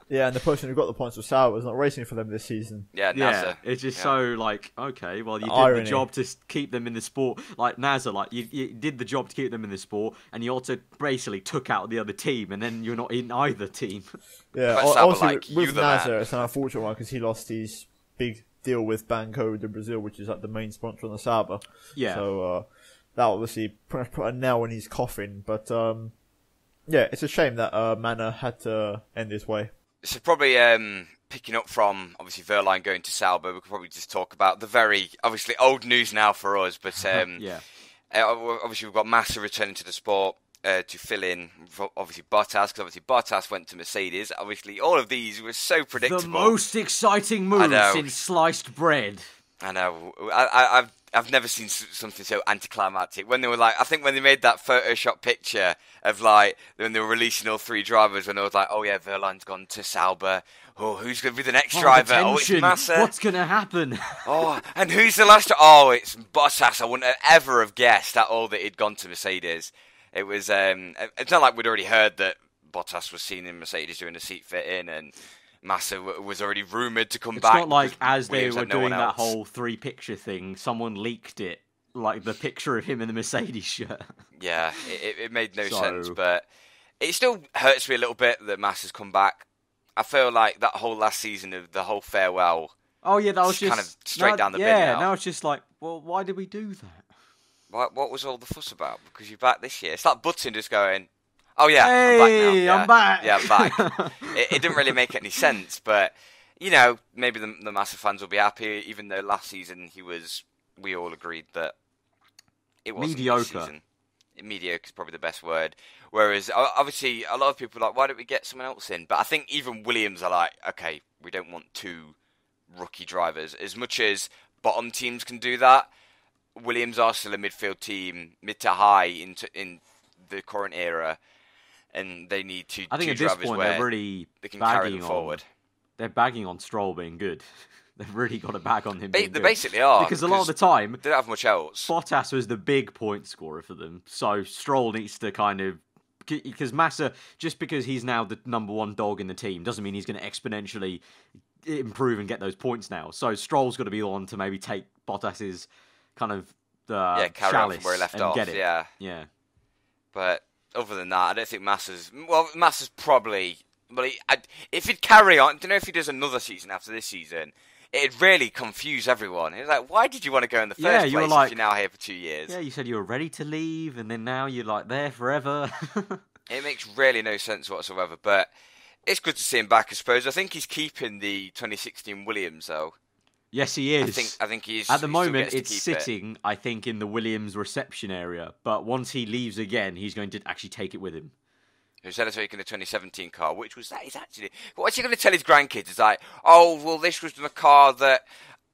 Yeah, and the person who got the points was Sauber, was not racing for them this season. Yeah, NASA. It's just so like, okay, well, you did the job to keep them in the sport. Like NASA, like you did the job to keep them in the sport, and you also basically took out the other team, and then you're not in either team. Yeah, obviously with NASA, it's an unfortunate one because he lost his big deal with Banco de Brazil, which is like the main sponsor on the Sauber. Yeah. So that obviously put a nail in his coffin. But yeah, it's a shame that Manor had to end this way. So probably picking up from, obviously, Verline going to Sauber, we could probably just talk about the very, obviously, old news now for us, but obviously we've got Massa returning to the sport to fill in, for, obviously, Bottas, because obviously Bottas went to Mercedes. Obviously, all of these were so predictable. The most exciting move since sliced bread. I know. I've never seen something so anticlimactic. When they were like, I think when they made that Photoshop picture of like, when they were releasing all three drivers, when they was like, oh yeah, Verline's gone to Sauber. Oh, who's going to be the next driver? Attention. Oh, it's Massa. What's going to happen? Oh, and who's the last? Oh, it's Bottas. I wouldn't ever have guessed at all that he'd gone to Mercedes. It was, it's not like we'd already heard that Bottas was seen in Mercedes doing a seat fitting, and Massa was already rumoured to come back. It's not like as they were doing that whole three-picture thing, someone leaked it, like the picture of him in the Mercedes shirt. Yeah, it made no sense, but it still hurts me a little bit that Massa's come back. I feel like that whole last season of the whole farewell. Oh yeah, that was just kind of straight down the bin. Yeah, now it's just like, well, why did we do that? What was all the fuss about? Because you're back this year. It's like Button just going, oh yeah, hey, I'm back now. Yeah, I'm back. It didn't really make any sense, but you know, maybe the Massa fans will be happy. Even though last season we all agreed that it wasn't mediocre. This season. Mediocre is probably the best word. Whereas obviously a lot of people are like, why don't we get someone else in? But I think even Williams are like, okay, we don't want two rookie drivers. As much as bottom teams can do that, Williams are still a midfield team, mid to high in the current era, and they need two. I think two at this drivers point where they're really they can carry them forward. They're bagging on Stroll being good. They've really got a bag on him. They basically are, because a lot of the time they don't have much else. Bottas was the big point scorer for them, so Stroll needs to kind of, because Massa, just because he's now the number one dog in the team doesn't mean he's going to exponentially improve and get those points now. So Stroll's got to be the one to maybe take Bottas's kind of carry on from chalice where he left and off. get it. Yeah. But other than that, I don't think Massa's probably. Well, if he'd carry on, I don't know if he does another season after this season. It'd really confuse everyone. It's like, why did you want to go in the first place if you're now here for 2 years? Yeah, you said you were ready to leave, and then now you're like there forever. It makes really no sense whatsoever. But it's good to see him back, I suppose. I think he's keeping the 2016 Williams, though. Yes, he is. I think he's... At the moment, it's sitting, I think, in the Williams reception area. But once he leaves again, he's going to actually take it with him. Instead of taking the 2017 car, which was that is actually... What's he going to tell his grandkids? It's like, oh, well, this was the car that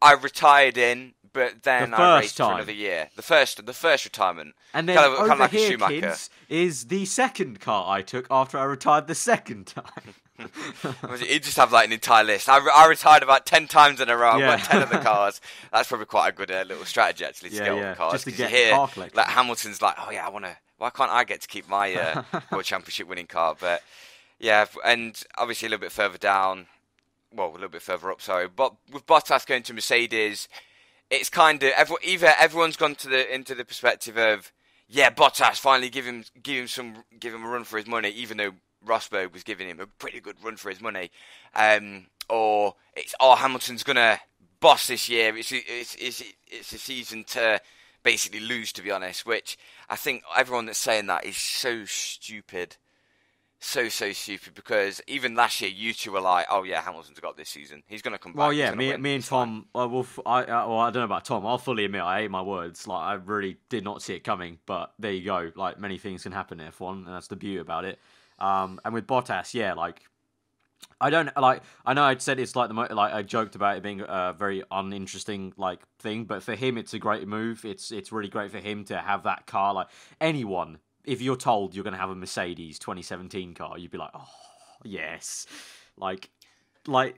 I retired in, but then I raced for another year. The first retirement. And then kind over of like here, a Schumacher. kids, is the second car I took after I retired the second time. You just have like an entire list. I retired about 10 times in a row. I've got 10 of the cars. That's probably quite a good little strategy, actually, to get all the cars. Just to get here, car collection. like Hamilton's like, oh yeah, why can't I get to keep my World Championship winning car? But yeah, and obviously a little bit further down, well, a little bit further up, sorry. But with Bottas going to Mercedes, it's kind of everyone's gone into the perspective of, yeah, Bottas finally give him a run for his money, even though Rosberg was giving him a pretty good run for his money, or it's Hamilton's gonna boss this year. It's a season to basically lose, to be honest. Which I think everyone that's saying that is so stupid, so stupid. Because even last year, you two were like, "Oh yeah, Hamilton's got this season. He's gonna come back." Well, yeah, me and Tom. I don't know about Tom. I'll fully admit I ate my words. Like I really did not see it coming. But there you go. Like many things can happen in F1, and that's the beauty about it. And with Bottas, yeah, like I know I'd said it's like I joked about it being a very uninteresting like thing, but for him it's a great move. It's really great for him to have that car. Like anyone, if you're told you're going to have a Mercedes 2017 car, you'd be like, oh yes, like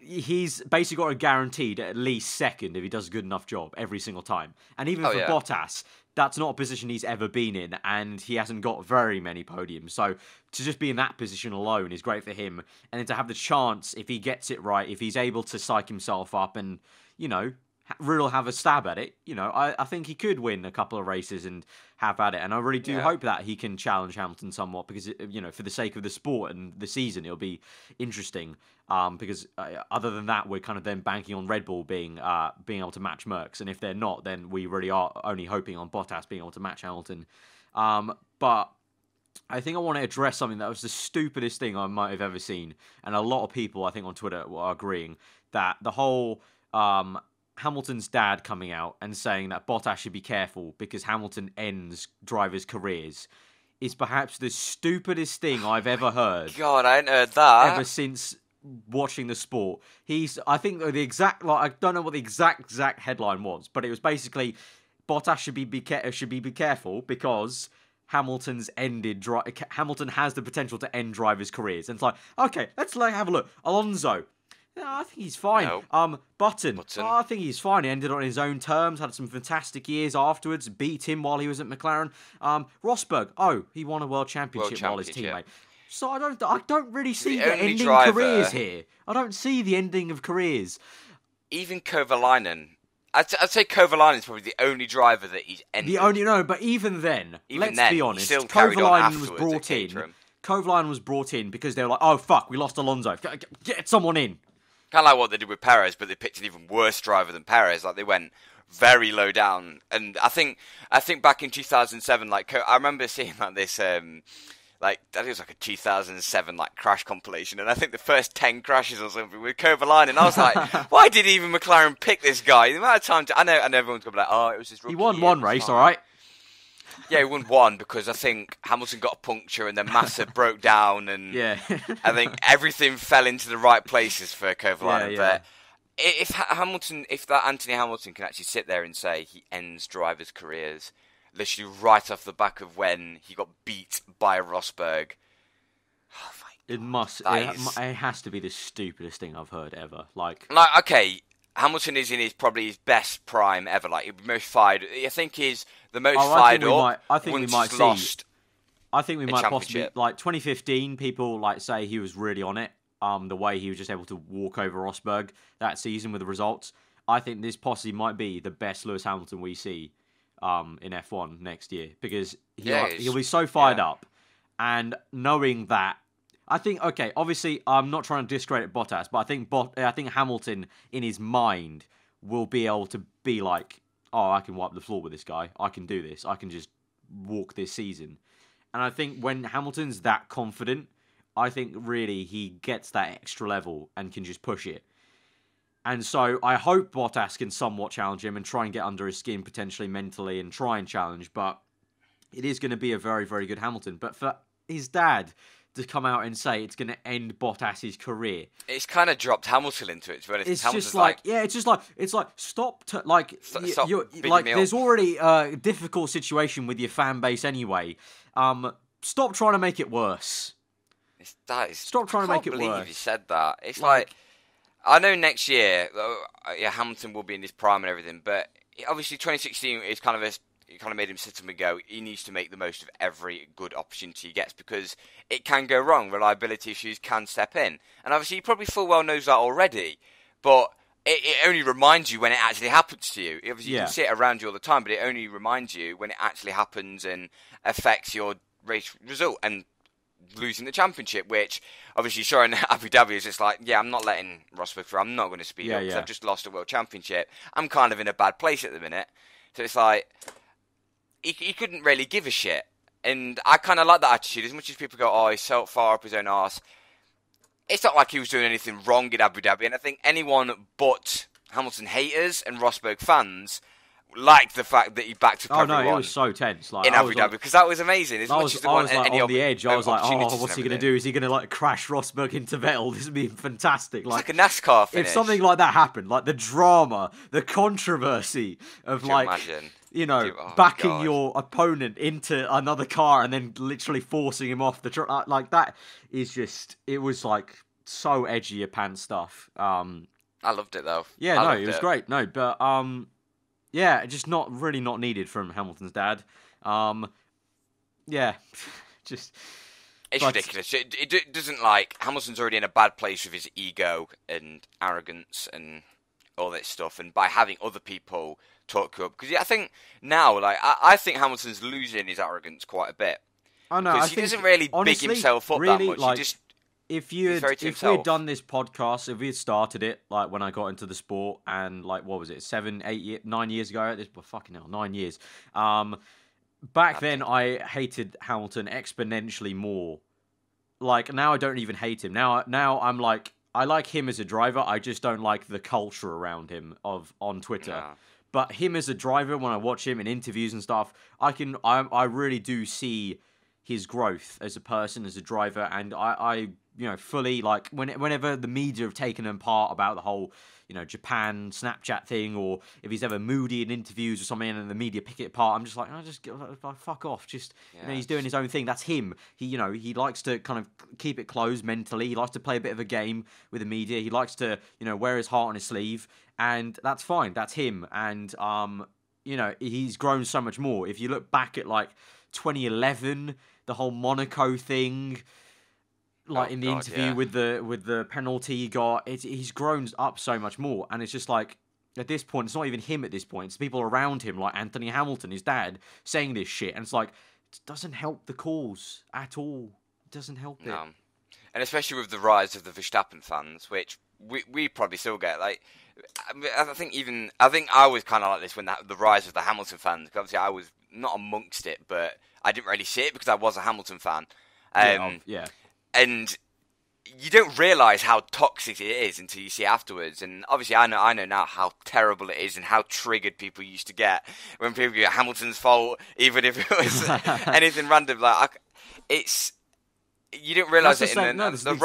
he's basically got a guaranteed at least second if he does a good enough job every single time. And even for Bottas, that's not a position he's ever been in, and he hasn't got very many podiums. So to just be in that position alone is great for him. And then to have the chance, if he gets it right, if he's able to psych himself up and, you know, really have a stab at it, you know, I think he could win a couple of races and have at it. And I really do hope that he can challenge Hamilton somewhat because, you know, for the sake of the sport and the season, it'll be interesting. Because other than that, we're kind of then banking on Red Bull being able to match Mercs. And if they're not, then we really are only hoping on Bottas being able to match Hamilton. But I think I want to address something that was the stupidest thing I might have ever seen. And a lot of people, I think, on Twitter are agreeing that the whole Hamilton's dad coming out and saying that Bottas should be careful because Hamilton ends drivers' careers is perhaps the stupidest thing I've ever heard. God, I hadn't heard that. Ever since watching the sport. I think the exact, I don't know what the exact headline was, but it was basically Bottas should be careful because Hamilton has the potential to end drivers' careers. And it's like, okay, let's have a look. Alonso. I think he's fine. No. Button. I think he's fine. He ended on his own terms, had some fantastic years afterwards, beat him while he was at McLaren. Rosberg. He won a world championship while his teammate. So I don't really see the ending careers here. I don't see the ending of careers. Even Kovalainen. I'd say Kovalainen's probably the only driver that he's ended. But even then, let's be honest, Kovalainen was brought in. Kovalainen was brought in because they were like, oh fuck, we lost Alonso. Get someone in. Kind of like what they did with Perez, but they picked an even worse driver than Perez. Like they went very low down. And I think back in 2007, like I remember seeing like this. Like, I think it was like a 2007 like crash compilation, and I think the first 10 crashes or something with Kovalainen, and I was like, why did even McLaren pick this guy? The amount of time, I know everyone's going to be like, oh, it was his rookie year. He won one race, all right? Yeah, he won one because I think Hamilton got a puncture and then Massa broke down, and I think everything fell into the right places for Kovalainen. But if that Anthony Hamilton can actually sit there and say he ends drivers' careers, literally right off the back of when he got beat by Rosberg. Oh my God. It has to be the stupidest thing I've heard ever. Like okay, Hamilton is in probably his best prime ever. Like most fired. I think he's the most fired up. I think we might lost. I think we might possibly 2015. People say he was really on it. The way he was just able to walk over Rosberg that season with the results. I think this possibly might be the best Lewis Hamilton we see in F1 next year, because Yeah, he'll be so fired yeah. up, and knowing that. I think, okay, obviously, I'm not trying to discredit Bottas, but I think Hamilton, in his mind, will be able to be like, oh, I can wipe the floor with this guy. I can do this. I can just walk this season. And I think when Hamilton's that confident, I think really he gets that extra level and can just push it. And so I hope Bottas can somewhat challenge him and try and get under his skin potentially mentally and try and challenge. But it is going to be a very, very good Hamilton. But for his dad to come out and say it's going to end Bottas's career, It's kind of dropped Hamilton into it. To be honest. it's Hamilton's just like, yeah, it's like stop, Stop you're bigging like, me up. there's already a difficult situation with your fan base anyway. Stop trying to make it worse. Stop trying to make it I can't believe worse. you said that. It's like I know next year, Hamilton will be in his prime and everything, but obviously 2016 is kind of it kind of made him sit up and go, he needs to make the most of every good opportunity he gets, because it can go wrong. Reliability issues can step in. And obviously he probably full well knows that already, but it only reminds you when it actually happens to you. Obviously you can see it around you all the time, but it only reminds you when it actually happens and affects your race result. And losing the championship, which obviously showing Abu Dhabi is just like, yeah, I'm not letting Rosberg through. I'm not going to speed up because I've just lost a world championship. I'm kind of in a bad place at the minute. So it's like, he couldn't really give a shit. And I kind of like that attitude. As much as people go, oh, he's so far up his own arse. It's not like he was doing anything wrong in Abu Dhabi. And I think anyone but Hamilton haters and Rosberg fans liked the fact that he backed up everyone. Oh no, it was so tense. Like, in Abu Dhabi, because that was amazing. As much as they want any on the edge. I was like, oh, opportunities what's he and going to do? Is he going to like crash Rosberg into Vettel? This would be fantastic. It's like a NASCAR finish. If something like that happened, like the drama, the controversy of imagine? Backing your opponent into another car and then literally forcing him off the track, like that is just, it was like so edgy your pants stuff. I loved it though. Yeah, it was great. No, but yeah, just not needed from Hamilton's dad. Yeah, just. It's ridiculous. It doesn't, like, Hamilton's already in a bad place with his ego and arrogance and all that stuff, and by having other people talk you up, because I think now, like, I think Hamilton's losing his arrogance quite a bit. I know. Because he doesn't really big himself up really, that much. Like, he just, if we had done this podcast, if we had started it like when I got into the sport, and like what was it, 9 years ago? Fucking hell, 9 years. Back then I hated Hamilton exponentially more. Like now I don't even hate him. Now I'm like, I like him as a driver. I just don't like the culture around him on Twitter. Yeah. But him as a driver, when I watch him in interviews and stuff, I really do see his growth as a person, as a driver, and I fully, like, whenever the media have taken him apart about the whole, Japan Snapchat thing, or if he's ever moody in interviews or something and the media pick it apart, I'm just like, fuck off. Just, he's doing his own thing. That's him. He likes to kind of keep it closed mentally. He likes to play a bit of a game with the media. He likes to, wear his heart on his sleeve, and that's fine. That's him. And, he's grown so much more. If you look back at, like, 2011, the whole Monaco thing, like in the interview with the penalty he got, he's grown up so much more, and it's just like at this point, it's not even him. At this point, it's people around him, like Anthony Hamilton, his dad, saying this shit, and it's like it doesn't help the cause at all. It doesn't help it. No, and especially with the rise of the Verstappen fans, which we probably still get. Like, I think I was kind of like this when the rise of the Hamilton fans. Because obviously, I was not amongst it, but I didn't really see it because I was a Hamilton fan. Yeah. And you don't realise how toxic it is until you see it afterwards. And obviously, I know now how terrible it is and how triggered people used to get when people go, Hamilton's fault, even if it was anything random. Like, you don't realise it. The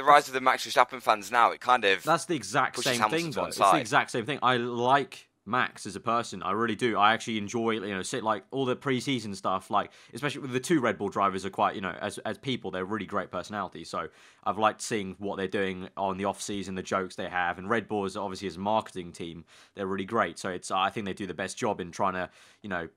rise of the Max Verstappen fans now, it kind of that's the exact same thing, though. It's the exact same thing. I like Max as a person, I really do. I actually enjoy, like all the pre-season stuff, like especially with the two Red Bull drivers are quite, as people, they're really great personalities. So I've liked seeing what they're doing on the off season, the jokes they have, and Red Bull is obviously as a marketing team, they're really great. So I think they do the best job in trying to,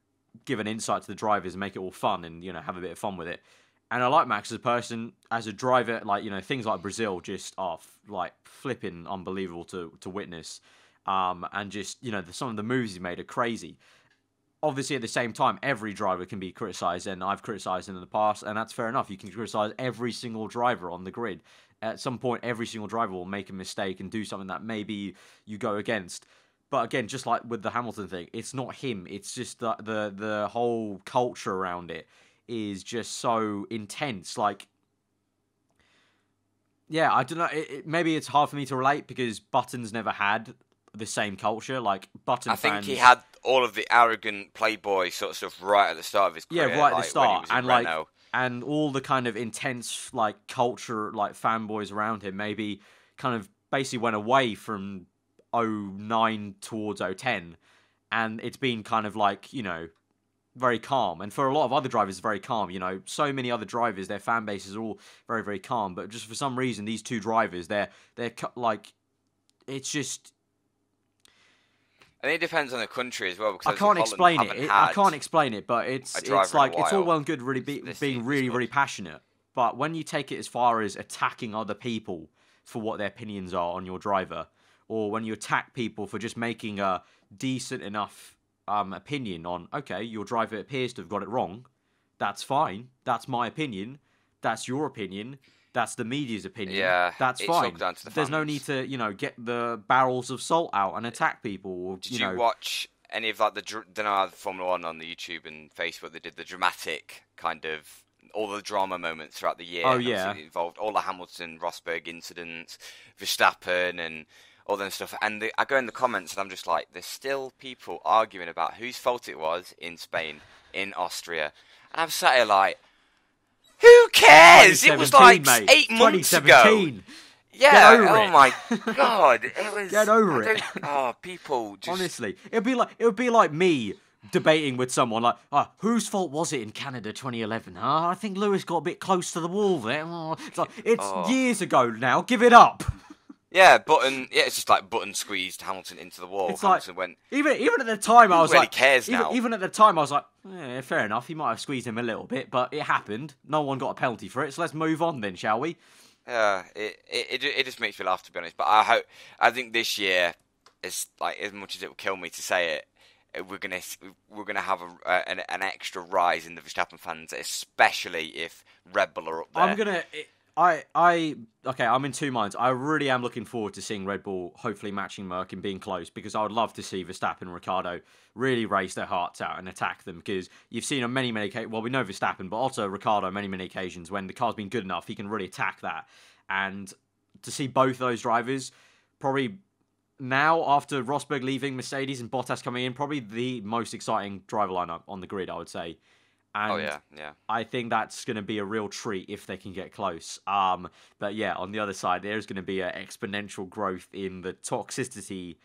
give an insight to the drivers and make it all fun and have a bit of fun with it. And I like Max as a person, as a driver. Like things like Brazil just are like flipping unbelievable to witness. And just, some of the moves he made are crazy. obviously, at the same time, every driver can be criticised, and I've criticised him in the past, and that's fair enough. You can criticise every single driver on the grid. At some point, every single driver will make a mistake and do something that maybe you go against. But again, just like with the Hamilton thing, it's not him. It's just the whole culture around it is just so intense. Like, yeah, I don't know. Maybe it's hard for me to relate because Button's never had the same culture. Like, Button fans... I think he had all of the arrogant playboy sort of stuff right at the start of his career. Yeah, right at the start. And like, and all the kind of intense like culture, like fanboys around him, maybe kind of basically went away from 09 towards 010, and it's been kind of like, you know, very calm. And for a lot of other drivers, it's very calm. You know, so many other drivers, their fan bases are all very, very calm. But just for some reason, these two drivers, they're like, it's just... I think it depends on the country as well. Because I can't explain it. I can't explain it, but it's like it's all well and good, really being really, really passionate. But when you take it as far as attacking other people for what their opinions are on your driver, or when you attack people for just making a decent enough opinion on, okay, your driver appears to have got it wrong, that's fine. That's my opinion. That's your opinion. That's the media's opinion. Yeah, that's fine. Down to the There's no need to, you know, get the barrels of salt out and attack people. Or, Did you watch any of like the Formula One on the YouTube and Facebook? They did the dramatic kind of all the drama moments throughout the year. Oh yeah, it involved all the Hamilton, Rosberg incidents, Verstappen, and all that stuff. And I go in the comments and I'm just like, there's still people arguing about whose fault it was in Spain, in Austria, and I'm sat here like, who cares? It was like mate. 8 months ago. Yeah. Oh my god. It was. Get over it. Oh, people. Just... Honestly, it would be like me debating with someone like, whose fault was it in Canada 2011? I think Lewis got a bit close to the wall there. It's years ago now. Give it up. Yeah, Button. Yeah, it's just like Button squeezed Hamilton into the wall. It's Hamilton like, went. Even at the time, I was really like, cares now. Even at the time, I was like, yeah, fair enough. He might have squeezed him a little bit, but it happened. No one got a penalty for it, so let's move on then, shall we? Yeah, it just makes me laugh, to be honest. But I think this year, is like, as much as it will kill me to say it, we're gonna have an extra rise in the Verstappen fans, especially if Red Bull are up there. I'm in two minds. I really am looking forward to seeing Red Bull hopefully matching Merc and being close, because I would love to see Verstappen and Ricciardo really race their hearts out and attack them, because you've seen on many occasions, well, we know Verstappen, but also Ricciardo many occasions, when the car's been good enough, he can really attack that. And to see both those drivers, probably now after Rosberg leaving, Mercedes and Bottas coming in, probably the most exciting driver lineup on the grid, I would say. And yeah. I think that's going to be a real treat if they can get close. But yeah, on the other side, there's going to be an exponential growth in the toxicity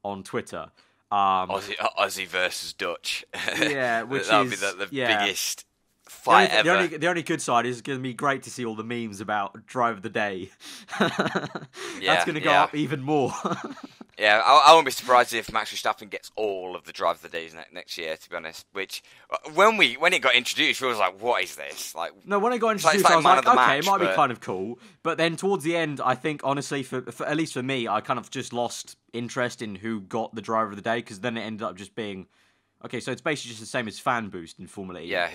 on Twitter. Aussie versus Dutch. Yeah, which that'll be the biggest fight ever. The only good side is going to be great to see all the memes about Drive of the Day. That's going to go up even more. Yeah, I won't be surprised if Max Verstappen gets all of the Drive of the Days next year, to be honest. Which, when it got introduced, we was like, what is this? Like, no, when it got introduced, I was like, okay, it might be kind of cool. But then towards the end, I think, honestly, for at least for me, I kind of just lost interest in who got the Driver of the Day, because then it ended up just being, okay, so it's basically just the same as Fan Boost in Formula E. Yeah,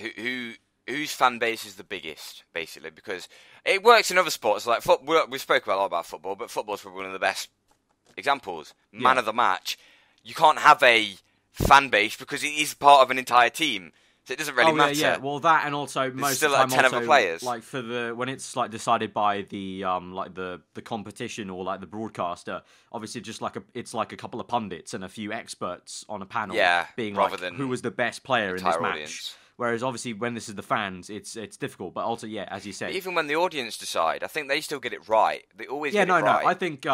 whose fan base is the biggest, basically, because it works in other sports. Like, we spoke a lot about football, but football's probably one of the best examples. Man of the match, you can't have a fan base because it is part of an entire team, so it doesn't really matter. Yeah, well, that, and also most still of the time 10 other players. Like for when it's like decided by the like the competition or like the broadcaster, obviously just like it's like a couple of pundits and a few experts on a panel, being like who was the best player in this match. Audience. Whereas obviously when this is the fans, it's difficult. But also, yeah, as you said, even when the audience decide, I think they still get it right. They always get it right. I think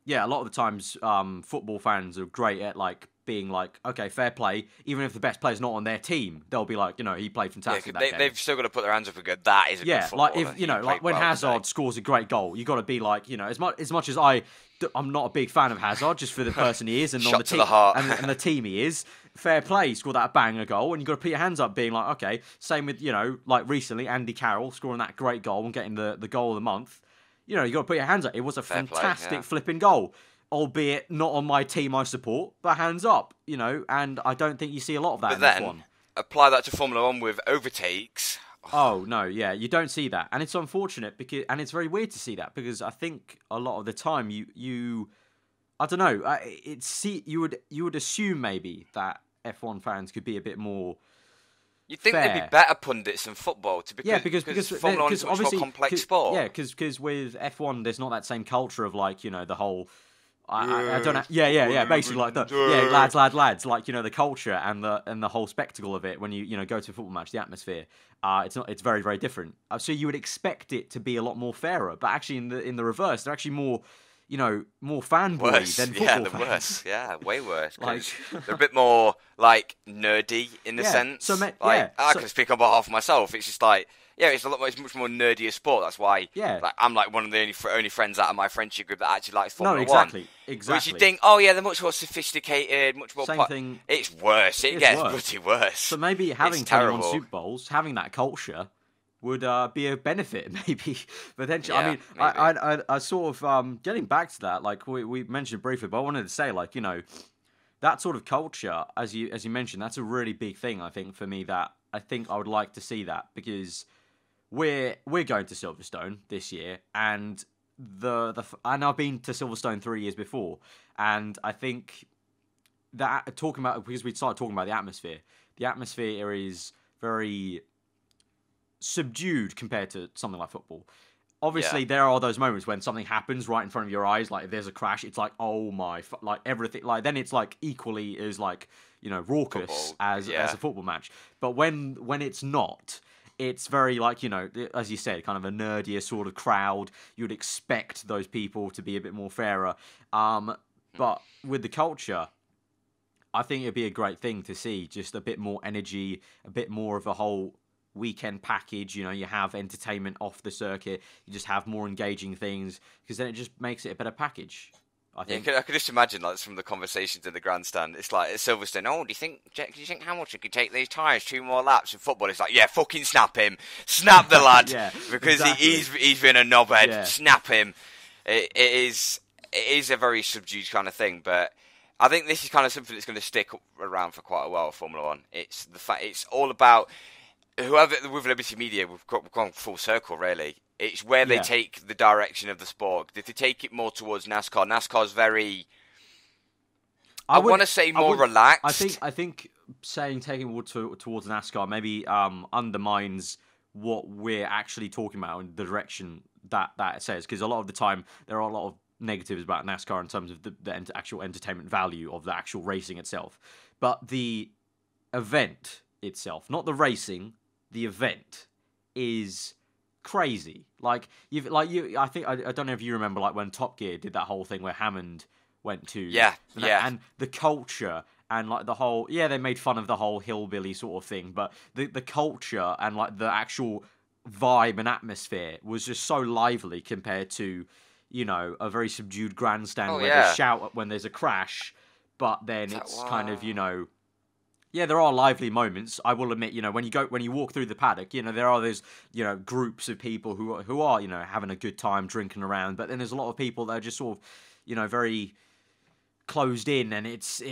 yeah, a lot of the times, football fans are great at like being like, okay, fair play. Even if the best player's not on their team, they'll be like, you know, he played fantastic. Yeah, they've still got to put their hands up and go, that is a good footballer. Like if like when Hazard scores a great goal, you got to be like, you know, as much as I'm not a big fan of Hazard, just for the person he is and on the team and the team he is. Fair play, he scored that banger goal, and you got to put your hands up, being like, okay. Same with, you know, like recently Andy Carroll scoring that great goal and getting the goal of the month. You know, you got to put your hands up. It was a fantastic flipping goal. albeit not on my team I support, but hands up, and I don't think you see a lot of that But in then, F1. apply that to Formula 1 with overtakes. Oh, no, yeah, you don't see that. And it's unfortunate, and it's very weird to see that, because I think a lot of the time you I don't know, you would assume maybe that F1 fans could be a bit more You'd think fair. they'd be better pundits than football, because Formula 1 is a much more complex sport. Yeah, because with F1, there's not that same culture of the whole. I don't know. Yeah. Basically, like lads. Like the culture and the whole spectacle of it. When you go to a football match, the atmosphere. It's very, very different. So you would expect it to be a lot more fairer, but actually in the reverse, they're actually more fanboy than football fans. Worse. Yeah, way worse. They're a bit more nerdy in a sense. I can speak on behalf of myself. It's just it's much more nerdy a sport. That's why. I'm one of the only friends out of my friendship group that actually likes Formula 1. Exactly. Which you think, they're much more sophisticated, much more. Same thing. It's worse. It gets pretty worse. So maybe having 21 Super Bowls, having that culture, would be a benefit, maybe, potentially. Yeah, I sort of, getting back to that, like we mentioned briefly, but I wanted to say, that sort of culture, as you mentioned, that's a really big thing, I think, for me, that I think I would like to see that, because we're going to Silverstone this year, and and I've been to Silverstone 3 years before, and I think that, because we started talking about the atmosphere is very subdued compared to something like football. Obviously, there are those moments when something happens right in front of your eyes, like if there's a crash, it's like, oh my, like everything, like then it's like equally as raucous football, as a football match. But when it's not, it's very as you said, kind of a nerdier sort of crowd. You'd expect those people to be a bit more fairer. But with the culture, I think it'd be a great thing to see, just a bit more energy, a bit more of a whole weekend package. You have entertainment off the circuit, you just have more engaging things, because then it just makes it a better package, I think. I could just imagine from the conversations in the grandstand, it's like at Silverstone, do you think Hamilton could take these tyres 2 more laps? In football, it's like, fucking snap him, snap the lad, because exactly. he's been a knobhead, snap him. It is a very subdued kind of thing, but I think this is kind of something that's going to stick around for quite a while. Formula 1, it's the fact, it's all about whoever with Liberty Media. We've gone full circle, really. It's where they take the direction of the sport. If they take it more towards NASCAR, NASCAR's very, I want to say more relaxed. I think saying taking it towards NASCAR maybe undermines what we're actually talking about in the direction that it says, because a lot of the time there are a lot of negatives about NASCAR in terms of the actual entertainment value of the actual racing itself, but the event itself, not the racing, the event is crazy. I don't know if you remember, when Top Gear did that whole thing where Hammond went to and the culture and the whole they made fun of the whole hillbilly sort of thing, but the culture and the actual vibe and atmosphere was just so lively compared to a very subdued grandstand where they shout when there's a crash, but then it's kind of there are lively moments. I will admit, when you walk through the paddock, there are those, groups of people who are, having a good time drinking around. But then there's a lot of people that are just sort of, very closed in, and it's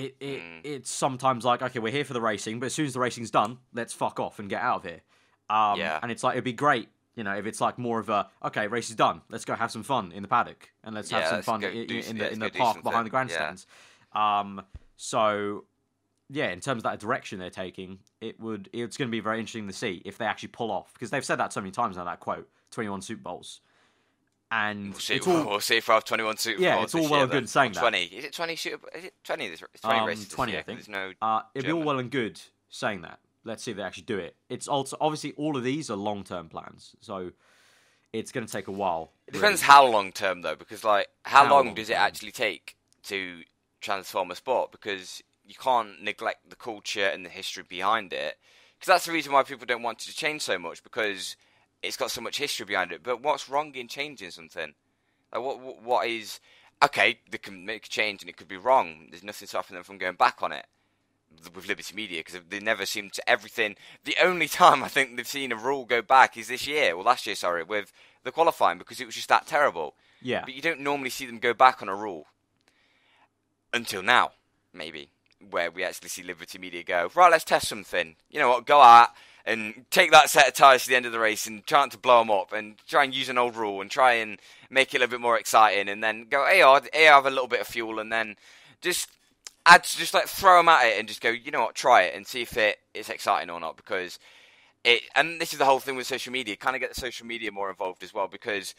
sometimes like, okay, we're here for the racing, but as soon as the racing's done, let's fuck off and get out of here. And it's it'd be great, if it's more of a, okay, race is done, let's go have some fun in the paddock, and let's have some fun in the park behind the grandstands. So. Yeah, in terms of that direction they're taking, it's going to be very interesting to see if they actually pull off, because they've said that so many times now, that quote, 21 Super Bowls. And we'll see if I have 21 Super Bowls. Yeah, it's all well and good saying 20. Is it 20 Super? Is it 20? It's 20 races. 20, I think. It'd be all well and good saying that. Let's see if they actually do it. It's also obviously all of these are long-term plans, so it's going to take a while. It depends how long-term though, because how long does it actually take to transform a sport? Because you can't neglect the culture and the history behind it, because that's the reason why people don't want it to change so much, because it's got so much history behind it. But what's wrong in changing something? What is okay? They can make a change and it could be wrong. There's nothing stopping them from going back on it with Liberty Media, because they never seem to everything. The only time I think they've seen a rule go back is last year, sorry, with the qualifying, because it was just that terrible. Yeah. But you don't normally see them go back on a rule. until now, maybe, where we actually see Liberty Media go, right, let's test something. You know what, go out and take that set of tyres to the end of the race and try to blow them up and try and use an old rule and try and make it a little bit more exciting, and then go, hey, I'll have a little bit of fuel, and then just throw them at it and just go, you know what, try it and see if it's exciting or not, because and this is the whole thing with social media, kind of get the social media more involved as well, because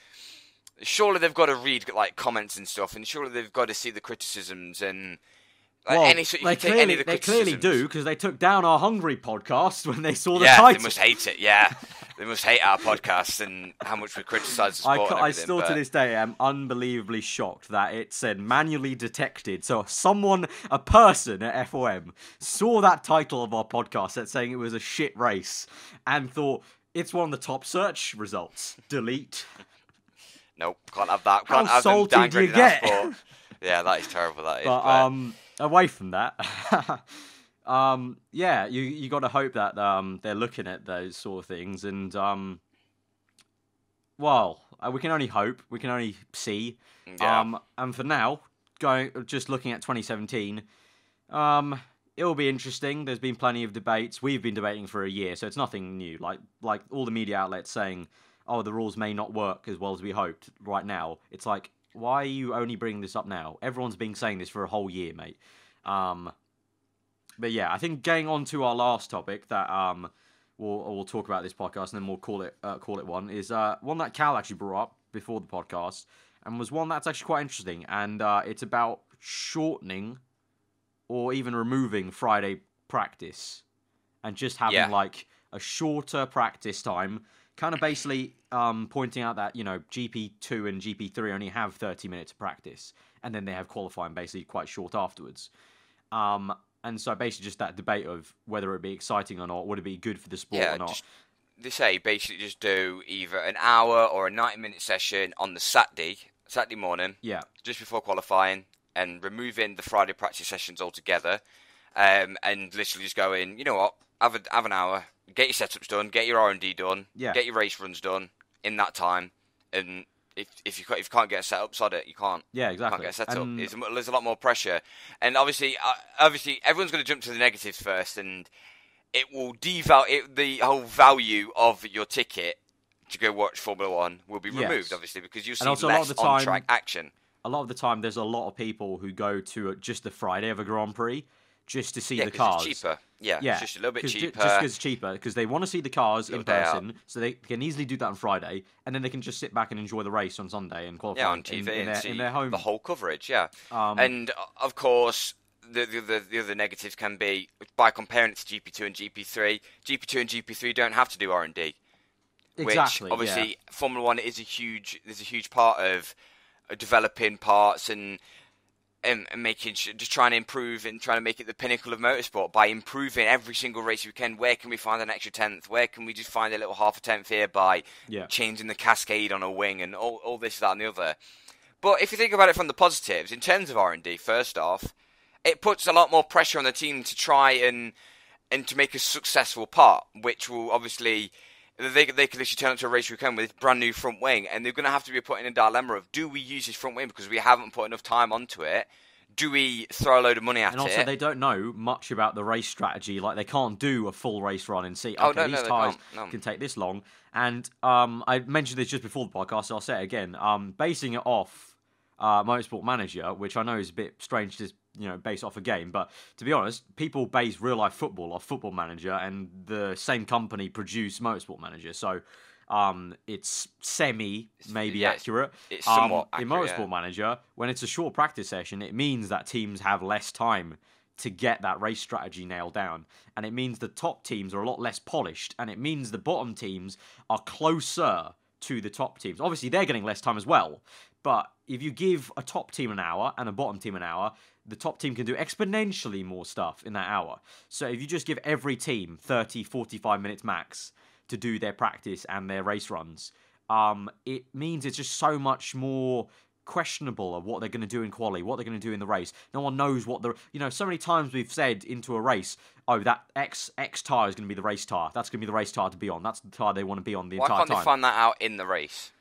surely they've got to read like comments and stuff, and surely they've got to see the criticisms and they clearly do, because they took down our Hungary podcast when they saw the title. Yeah, they must hate it. Yeah, they must hate our podcast and how much we criticise the sport. I still to this day am unbelievably shocked that it said manually detected. So a person at FOM saw that title of our podcast that's saying it was a shit race and thought it's one of the top search results. Delete. Nope, can't have that. How salty do you get? Yeah, that is terrible. That is. But away from that, you got to hope that they're looking at those sort of things, and we can only hope, we can only see. Yeah. And for now, just looking at 2017, it'll be interesting. There's been plenty of debates. We've been debating for a year, so it's nothing new. Like all the media outlets saying, "Oh, the rules may not work as well as we hoped." Right now, it's like, why are you only bringing this up now? Everyone's been saying this for a whole year, mate. But yeah, I think getting on to our last topic that we'll talk about this podcast, and then we'll call it one, is one that Cal actually brought up before the podcast, and was one that's actually quite interesting, and it's about shortening or even removing Friday practice and just having like a shorter practice time. Kind of basically pointing out that, GP2 and GP3 only have 30 minutes of practice, and then they have qualifying basically quite short afterwards. And so basically just that debate of whether it be exciting or not, would it be good for the sport or not. They say basically just do either an hour or a 90-minute session on the Saturday morning, just before qualifying, and removing the Friday practice sessions altogether, and literally just going, you know what, have an hour, get your setups done, get your R&D done, get your race runs done in that time, and if you can't get a setup, sod it, you can't. Yeah, exactly. You can't get a setup. There's a lot more pressure, and obviously everyone's going to jump to the negatives first, and it will devalue the whole value of your ticket to go watch Formula One will be removed, obviously, because you see less on-track action. A lot of the time, there's a lot of people who go to just the Friday of a Grand Prix just to see the cars. It's cheaper. Yeah, it's just a little bit cheaper. Just because it's cheaper, because they want to see the cars in person, so they can easily do that on Friday, and then they can just sit back and enjoy the race on Sunday and qualify on TV in their home. The whole coverage, and of course, the other negatives can be by comparing it to GP2 and GP3. GP2 and GP3 don't have to do R&D. Exactly. Which obviously Formula One is a huge part of developing parts and making just trying to improve and trying to make it the pinnacle of motorsport by improving every single race we can. Where can we find an extra tenth? Where can we just find a little half a tenth here by changing the cascade on a wing and all this, that, and the other? But if you think about it from the positives, in terms of R&D, first off, it puts a lot more pressure on the team to try and to make a successful part, which will obviously they could literally turn up to a race weekend with this brand new front wing, and they're going to have to be put in a dilemma of, do we use this front wing because we haven't put enough time onto it? Do we throw a load of money at it? And also, they don't know much about the race strategy. Like, they can't do a full race run and see, these tyres can take this long. And I mentioned this just before the podcast, so I'll say it again. Basing it off Motorsport Manager, which I know is a bit strange to base off a game, but to be honest, people base real life football off Football Manager, and the same company produced Motorsport Manager, so it's accurate. It's somewhat accurate. In Motorsport Manager, when it's a short practice session, it means that teams have less time to get that race strategy nailed down, and it means the top teams are a lot less polished, and it means the bottom teams are closer to the top teams. Obviously, they're getting less time as well, but if you give a top team an hour and a bottom team an hour, the top team can do exponentially more stuff in that hour. So if you just give every team 30, 45 minutes max to do their practice and their race runs, it means it's just so much more questionable of what they're going to do in quali, what they're going to do in the race. No one knows what so many times we've said into a race, that X tyre is going to be the race tyre. That's going to be the race tyre to be on. That's the tyre they want to be on the entire time. Why can't they find that out in the race?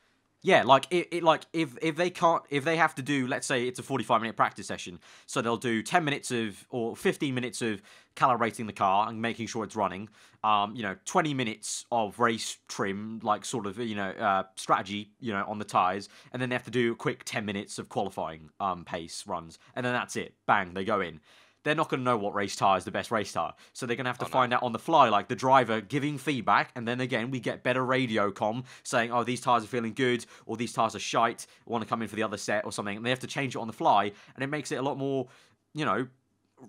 Yeah, like like if they can't, if they have to do, let's say it's a 45-minute practice session, so they'll do 10 minutes of or 15 minutes of calibrating the car and making sure it's running. 20 minutes of race trim, like sort of strategy, on the tires, and then they have to do a quick 10 minutes of qualifying pace runs, and then that's it. Bang, they go in. They're not going to know what race tire is the best race tire. So they're going to have to find out on the fly, like the driver giving feedback. And then again, we get better radio comm saying, oh, these tires are feeling good, or these tires are shite, want to come in for the other set or something. And they have to change it on the fly. And it makes it a lot more,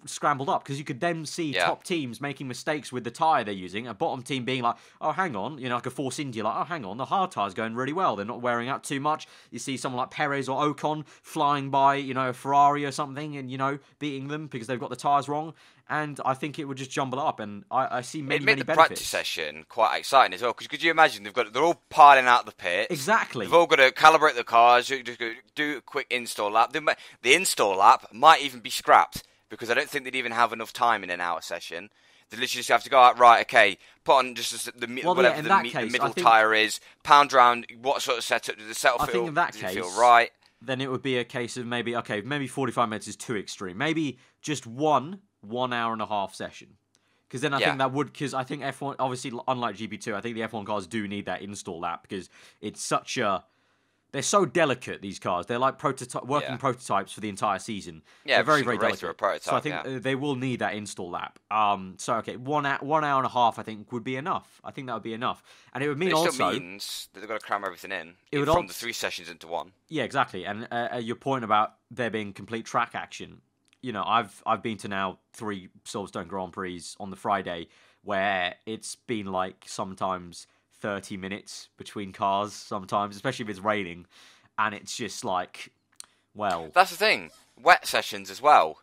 scrambled up, because you could then see top teams making mistakes with the tyre they're using, a bottom team being like, oh, hang on, like a Force India, like, oh, hang on, the hard tyre's going really well, they're not wearing out too much. You see someone like Perez or Ocon flying by, a Ferrari or something, and, beating them because they've got the tyres wrong, and I think it would just jumble up, and I see many benefits. It made the practice session quite exciting as well, because could you imagine, they're all piling out the pits. Exactly. They've all got to calibrate the cars, do a quick install lap. The install lap might even be scrapped, because I don't think they'd even have enough time in an hour session. They literally just have to go out, right, okay, put on just the middle tyre is, pound round, what sort of setup, does the setup feel right? Then it would be a case of maybe 45 minutes is too extreme. Maybe just 1 hour and a half session. Because then I think that would, because I think F1, obviously, unlike GP2, I think the F1 cars do need that install lap, because it's such a... They're so delicate, these cars. They're like working prototypes for the entire season. Yeah, they're very, very delicate. Prototype, so I think they will need that install lap. 1 hour and a half, I think, would be enough. I think that would be enough. And it would mean it also... It still means that they've got to cram everything from the 3 sessions into 1. Yeah, exactly. And your point about there being complete track action, I've been to now 3 Silverstone Grand Prix on the Friday, where it's been like sometimes 30 minutes between cars sometimes, especially if it's raining, and it's just like, well... That's the thing. Wet sessions as well.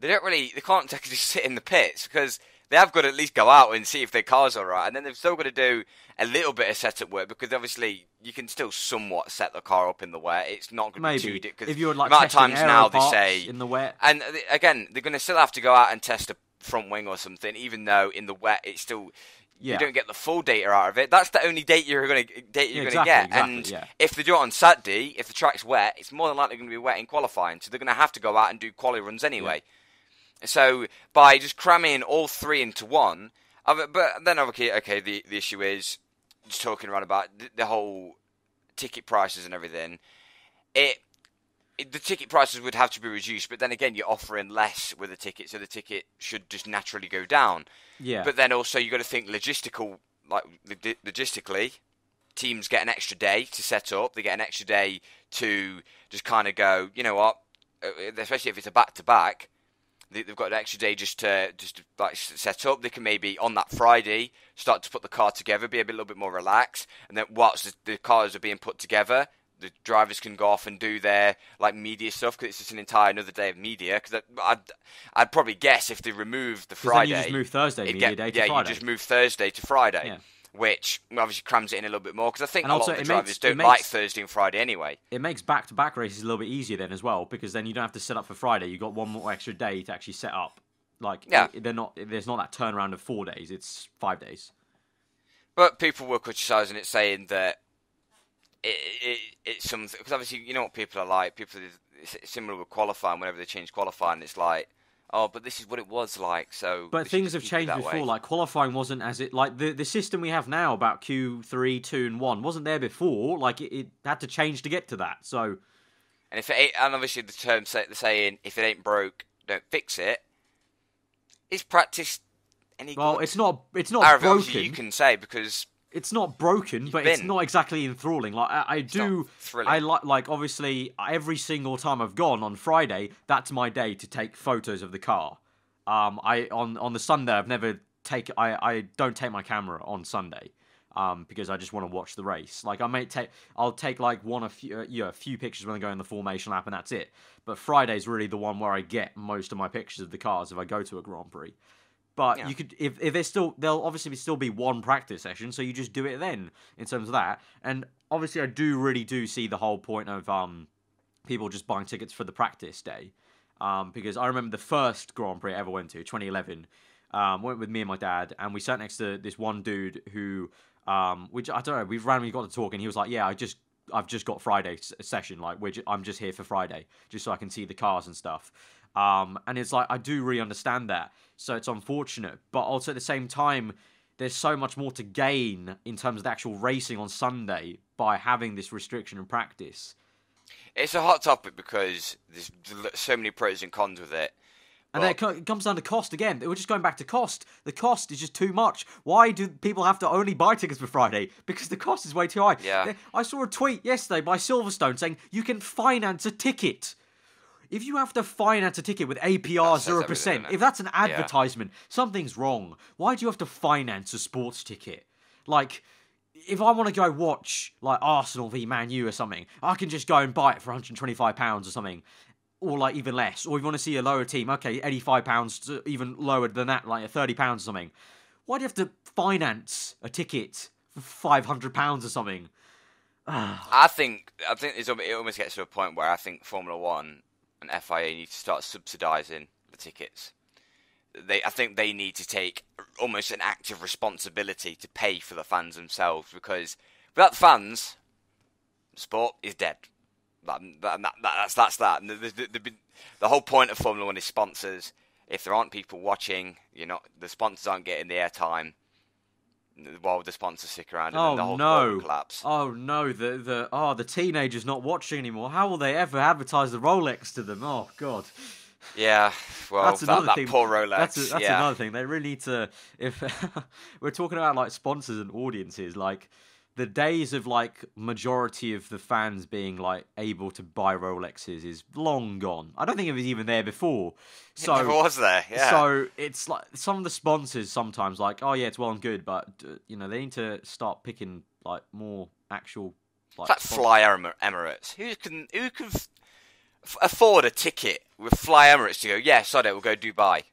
They can't technically sit in the pits, because they have got to at least go out and see if their car's alright, and then they've still got to do a little bit of setup work, because obviously you can still somewhat set the car up in the wet. It's not going to be too... If you're like the amount of times now they say... in the wet. And again, they're going to still have to go out and test a front wing or something, even though in the wet it's still... You don't get the full data out of it. That's the only data you're going to get. Exactly, if they do it on Saturday, if the track's wet, it's more than likely going to be wet in qualifying. So they're going to have to go out and do quali runs anyway. Yeah. So by just cramming all 3 into 1, but then the issue is just talking around about the whole ticket prices and everything. The ticket prices would have to be reduced, but then again, you're offering less with a ticket, so the ticket should just naturally go down. Yeah. But then also, you got to think logistically, teams get an extra day to set up. They get an extra day to just kind of go, you know what? Especially if it's a back-to-back, they've got an extra day just to like set up. They can maybe on that Friday start to put the car together, be a little bit more relaxed, and then whilst the cars are being put together, the drivers can go off and do their like media stuff, because it's just an entire another day of media. Because I'd probably guess if they remove the Friday, then you just move Thursday media day to Friday. You just move Thursday to Friday, which obviously crams it in a little bit more. Because I think a lot of the drivers don't like Thursday and Friday anyway. It makes back-to-back races a little bit easier then as well, because then you don't have to set up for Friday. You got one more extra day to actually set up. Like there's not that turnaround of 4 days. It's 5 days. But people were criticising it, saying that. It's something, because obviously you know what people are like. It's similar with qualifying. Whenever they change qualifying, it's like, oh, but this is what it was like. So, but things have changed before. Way. Like qualifying wasn't as it like the system we have now about Q3, 2, and 1 wasn't there before. Like it had to change to get to that. So, and obviously the term saying if it ain't broke, don't fix it. Is practice any? Well, good? It's not broken. You can say, because. It's not broken, but it's not exactly enthralling. Like I like obviously every single time I've gone on Friday, that's my day to take photos of the car. On the Sunday I've never I don't take my camera on Sunday, because I just want to watch the race. Like I'll take like a few pictures when I go in the formation lap, and that's it. But Friday's really the one where I get most of my pictures of the cars if I go to a Grand Prix. But you could, if there'll obviously still be one practice session, so you just do it then in terms of that. And obviously, I really do see the whole point of people just buying tickets for the practice day, because I remember the first Grand Prix I ever went to, 2011. Went with me and my dad, and we sat next to this one dude who, which I don't know, we've randomly got to talk, and he was like, "Yeah, I've just got Friday session, like I'm just here for Friday, just so I can see the cars and stuff. And it's like I do really understand that, so it's unfortunate, but also at the same time, there's so much more to gain in terms of the actual racing on Sunday by having this restriction in practice. It's a hot topic because there's so many pros and cons with it. And then it comes down to cost again. We're just going back to cost. The cost is just too much. Why do people have to only buy tickets for Friday? Because the cost is way too high. Yeah. I saw a tweet yesterday by Silverstone saying you can finance a ticket. If you have to finance a ticket with APR 0%, if that's an advertisement, something's wrong. Why do you have to finance a sports ticket? Like, if I want to go watch like Arsenal v Man U or something, I can just go and buy it for £125 or something. Or like even less. Or if you want to see a lower team, okay, £85 to even lower than that, like £30 or something. Why do you have to finance a ticket for £500 or something? I think it almost gets to a point where I think Formula One and FIA need to start subsidising the tickets. I think they need to take almost an active responsibility to pay for the fans themselves, because without the fans, sport is dead. That's that. And the whole point of Formula One is sponsors. If there aren't people watching, the sponsors aren't getting the airtime. Why would the sponsors stick around and then the whole sport will collapse? Oh no, the teenagers not watching anymore. How will they ever advertise the Rolex to them? Oh god. Yeah, well, that's that poor Rolex. That's another thing. They really need to. If we're talking about like sponsors and audiences, like the days of like majority of the fans being like able to buy Rolexes is long gone. I don't think it was even there before. So it never was there. Yeah. So it's like some of the sponsors sometimes like, oh yeah, it's well and good, but they need to start picking like more actual. Like Fly Emirates. Who can afford a ticket with Fly Emirates to go? Yeah, sod it, we'll go Dubai.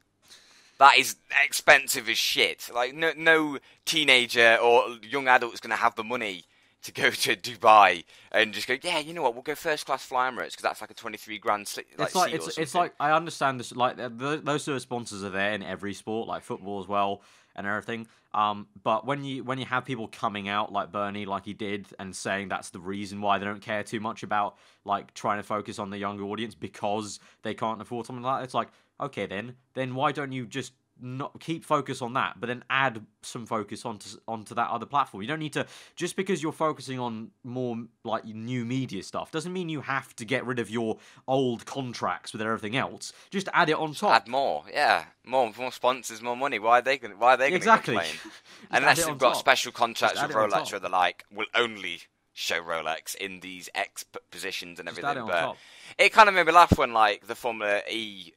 That is expensive as shit. Like, no teenager or young adult is going to have the money to go to Dubai and just go, yeah, you know what, we'll go first class Fly Emirates because that's like a 23 grand seat it's like, I understand this, like, those sort of sponsors are there in every sport, like football as well and everything. But when you have people coming out like Bernie, like he did, and saying that's the reason why they don't care too much about like trying to focus on the younger audience because they can't afford something like that, it's like, okay, then why don't you just not keep focus on that, but then add some focus onto that other platform? You don't need to, just because you're focusing on more like new media stuff doesn't mean you have to get rid of your old contracts with everything else. Just add it on top. Add more, yeah, more sponsors, more money. Why are they going exactly to complain? Unless they've got special contracts with Rolex where they're like, we'll only show Rolex in these X positions and everything. But it kind of made me laugh when like the Formula E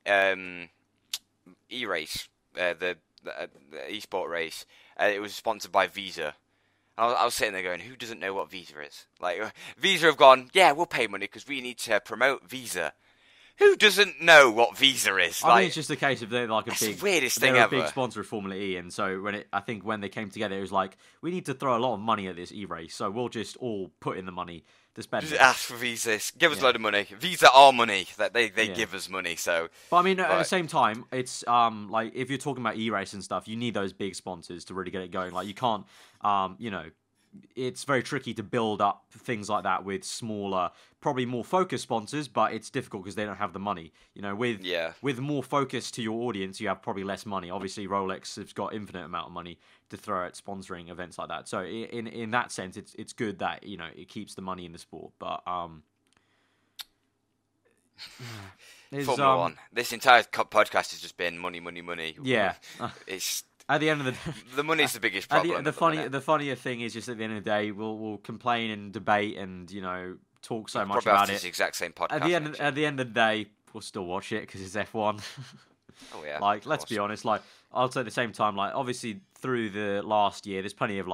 race, the e-sport race, it was sponsored by Visa. I was sitting there going, who doesn't know what Visa is? Like, Visa have gone, yeah, we'll pay money because we need to promote Visa. Who doesn't know what Visa is? I think it's just a case of they're like the weirdest thing ever. A big sponsor of Formula E, and so I think when they came together, it was like, we need to throw a lot of money at this e-race, so we'll just all put in the money to spend. Just ask for Visa, give us a load of money. Visa are money, that they give us money. So, but I mean, at the same time, it's like if you're talking about e-race and stuff, you need those big sponsors to really get it going. Like you can't, it's very tricky to build up things like that with smaller, probably more focused sponsors, but it's difficult because they don't have the money. With more focus to your audience, you have probably less money. Obviously, Rolex has got infinite amount of money to throw at sponsoring events like that. So in that sense, it's good that it keeps the money in the sport. But Formula One. This entire podcast has just been money, money, money. Yeah, it's. At the end of the day, the money's the biggest problem. The funnier thing is just at the end of the day, we'll complain and debate and talk so much about it. This exact same podcast. At the end of the day, we'll still watch it because it's F1. Oh yeah. Like, let's be honest. Like, I'll say at the same time, like, obviously through the last year, there's plenty of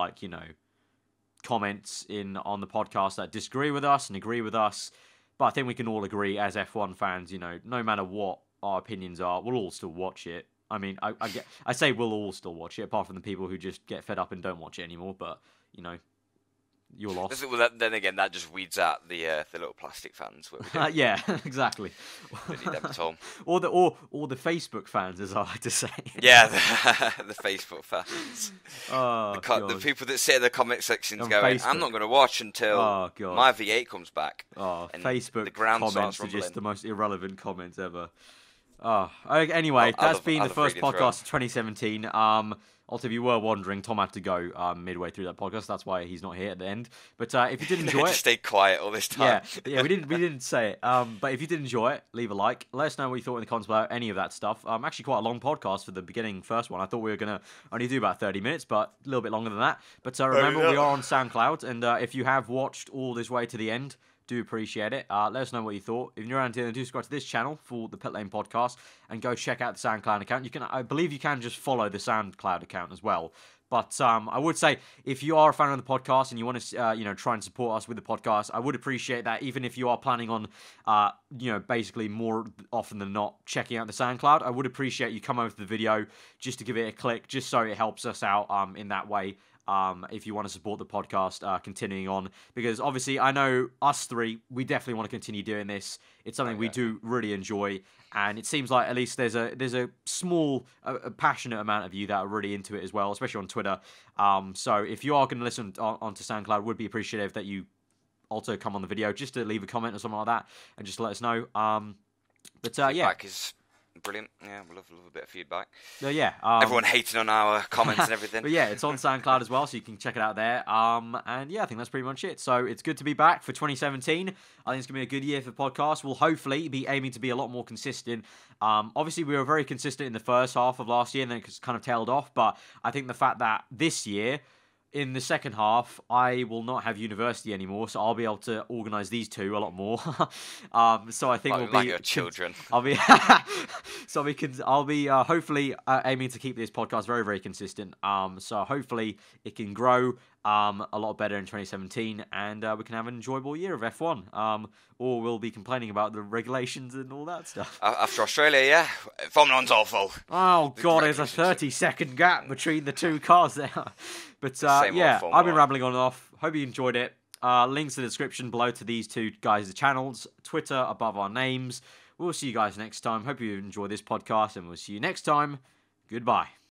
comments on the podcast that disagree with us and agree with us. But I think we can all agree as F1 fans, no matter what our opinions are, we'll all still watch it. I mean, I say we'll all still watch it, apart from the people who just get fed up and don't watch it anymore. But your loss. Well, then again, that just weeds out the little plastic fans. Yeah, exactly. Don't need them at all. Or the Facebook fans, as I like to say. Yeah, the Facebook fans. Oh, The people that sit in the comment sections going, Facebook. I'm not going to watch until my V8 comes back. Oh, and Facebook the ground comments are rumbling. just the most irrelevant comments ever. Anyway, that's been the first podcast of 2017. Also, if you were wondering, Tom had to go midway through that podcast. That's why he's not here at the end. But if you did enjoy it, just stay quiet all this time. Yeah, we didn't say it. But if you did enjoy it, leave a like. Let us know what you thought in the comments about any of that stuff. Actually, quite a long podcast for the beginning first one. I thought we were gonna only do about 30 minutes, but a little bit longer than that. But remember, we are on SoundCloud, and if you have watched all this way to the end, do appreciate it. Let us know what you thought. If you're around here, do subscribe to this channel for the Pitlane podcast and go check out the SoundCloud account. I believe you can just follow the SoundCloud account as well. But I would say if you are a fan of the podcast and you want to, try and support us with the podcast, I would appreciate that. Even if you are planning on, basically more often than not checking out the SoundCloud, I would appreciate you come over to the video just to give it a click, just so it helps us out in that way. If you want to support the podcast continuing on, because obviously I know us three, we definitely want to continue doing this. It's something we do really enjoy, and it seems like at least there's a small, passionate amount of you that are really into it as well, especially on Twitter. So if you are going to listen onto SoundCloud, would be appreciative that you also come on the video just to leave a comment or something like that, and just let us know. Feedback is brilliant. Yeah, we love a bit of feedback. Yeah. Everyone hating on our comments and everything. But yeah, it's on SoundCloud as well, so you can check it out there. And yeah, I think that's pretty much it. So it's good to be back for 2017. I think it's going to be a good year for the podcast. We'll hopefully be aiming to be a lot more consistent. Obviously, we were very consistent in the first half of last year, and then it kind of tailed off. But I think the fact that this year, in the second half, I will not have university anymore, so I'll be able to organise these two a lot more. So I think we'll be your children. I'll be hopefully aiming to keep this podcast very, very consistent. So hopefully it can grow a lot better in 2017, and we can have an enjoyable year of F1. Or we'll be complaining about the regulations and all that stuff. After Australia, yeah, Formula 1's awful. Oh God, there's a 30-second gap between the two cars there. But yeah, I've been rambling on and off. Hope you enjoyed it. Links in the description below to these two guys' channels. Twitter above our names. We'll see you guys next time. Hope you enjoy this podcast, and we'll see you next time. Goodbye.